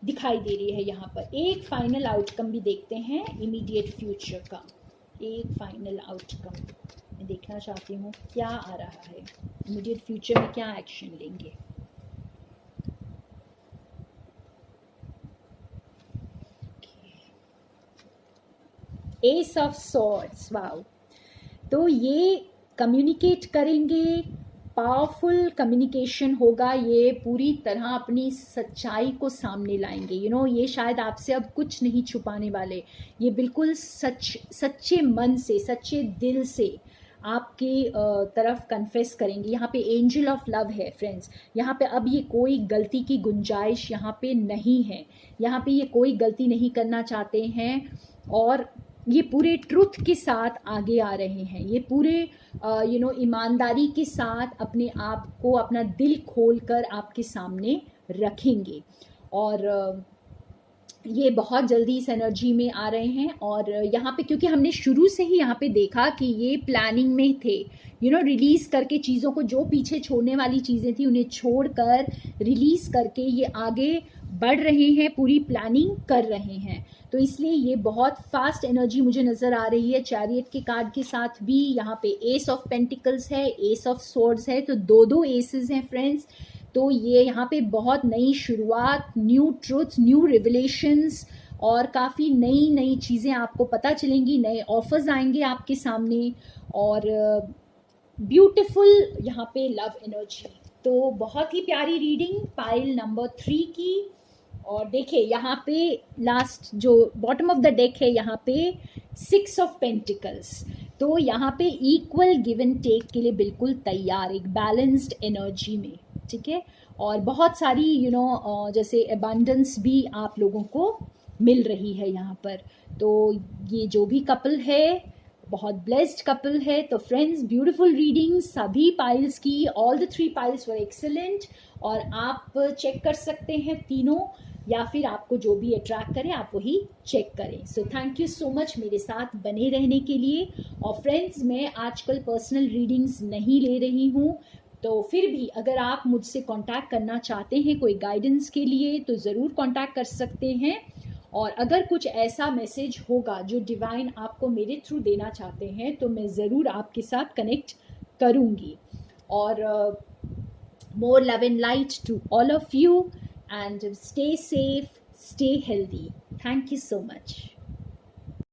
दिखाई दे रही है यहाँ पर। एक फाइनल आउटकम भी देखते हैं इमीडिएट फ्यूचर का। एक फाइनल आउटकम मैं देखना चाहती हूँ क्या आ रहा है, इमीडिएट फ्यूचर में क्या एक्शन लेंगे। S of swords, wow. तो ये कम्युनिकेट करेंगे, पावरफुल कम्युनिकेशन होगा, ये पूरी तरह अपनी सच्चाई को सामने लाएंगे। ये शायद आपसे अब कुछ नहीं छुपाने वाले, ये बिल्कुल सच्चे मन से, सच्चे दिल से आपके तरफ कन्फेस करेंगे। यहाँ पे एंजल ऑफ लव है फ्रेंड्स। यहाँ पे अब ये कोई गलती की गुंजाइश यहाँ पे नहीं है। यहाँ पे ये कोई गलती नहीं करना चाहते हैं और ये पूरे ट्रुथ के साथ आगे आ रहे हैं। ये पूरे ईमानदारी के साथ अपने आप को, अपना दिल खोलकर आपके सामने रखेंगे। और ये बहुत जल्दी इस एनर्जी में आ रहे हैं। और यहाँ पे क्योंकि हमने शुरू से ही यहाँ पे देखा कि ये प्लानिंग में थे, रिलीज़ करके चीज़ों को, जो पीछे छोड़ने वाली चीज़ें थी उन्हें छोड़कर रिलीज़ करके ये आगे बढ़ रहे हैं, पूरी प्लानिंग कर रहे हैं। तो इसलिए ये बहुत फास्ट एनर्जी मुझे नज़र आ रही है। चैरियट के कार्ड के साथ भी यहाँ पे एस ऑफ पेंटिकल्स है, एस ऑफ स्वॉर्ड्स है, तो दो एसेस हैं फ्रेंड्स। तो ये यहाँ पे बहुत नई शुरुआत, न्यू ट्रूथ, न्यू रिविलेशंस और काफ़ी नई नई चीज़ें आपको पता चलेंगी, नए ऑफर्स आएंगे आपके सामने और ब्यूटीफुल यहाँ पे लव एनर्जी। तो बहुत ही प्यारी रीडिंग पाइल नंबर 3 की। और देखिए यहाँ पे लास्ट जो बॉटम ऑफ द डेक है, यहाँ पे 6 ऑफ पेंटिकल्स। तो यहाँ पे इक्वल गिव एंड टेक के लिए बिल्कुल तैयार, एक बैलेंस्ड एनर्जी में, ठीक है। और बहुत सारी जैसे अबंडेंस भी आप लोगों को मिल रही है यहाँ पर। तो ये जो भी कपल है बहुत ब्लेस्ड कपल है। तो फ्रेंड्स, ब्यूटीफुल रीडिंग सभी पाइल्स की, all the 3 piles were excellent. और आप चेक कर सकते हैं तीनों, या फिर आपको जो भी अट्रैक्ट करे आप वही चेक करें। So thank you so much मेरे साथ बने रहने के लिए। और फ्रेंड्स, मैं आजकल पर्सनल रीडिंग्स नहीं ले रही हूँ, तो फिर भी अगर आप मुझसे कांटेक्ट करना चाहते हैं कोई गाइडेंस के लिए तो ज़रूर कांटेक्ट कर सकते हैं। और अगर कुछ ऐसा मैसेज होगा जो डिवाइन आपको मेरे थ्रू देना चाहते हैं तो मैं ज़रूर आपके साथ कनेक्ट करूँगी। और more love and light to all of you and stay safe, stay healthy. Thank you so much.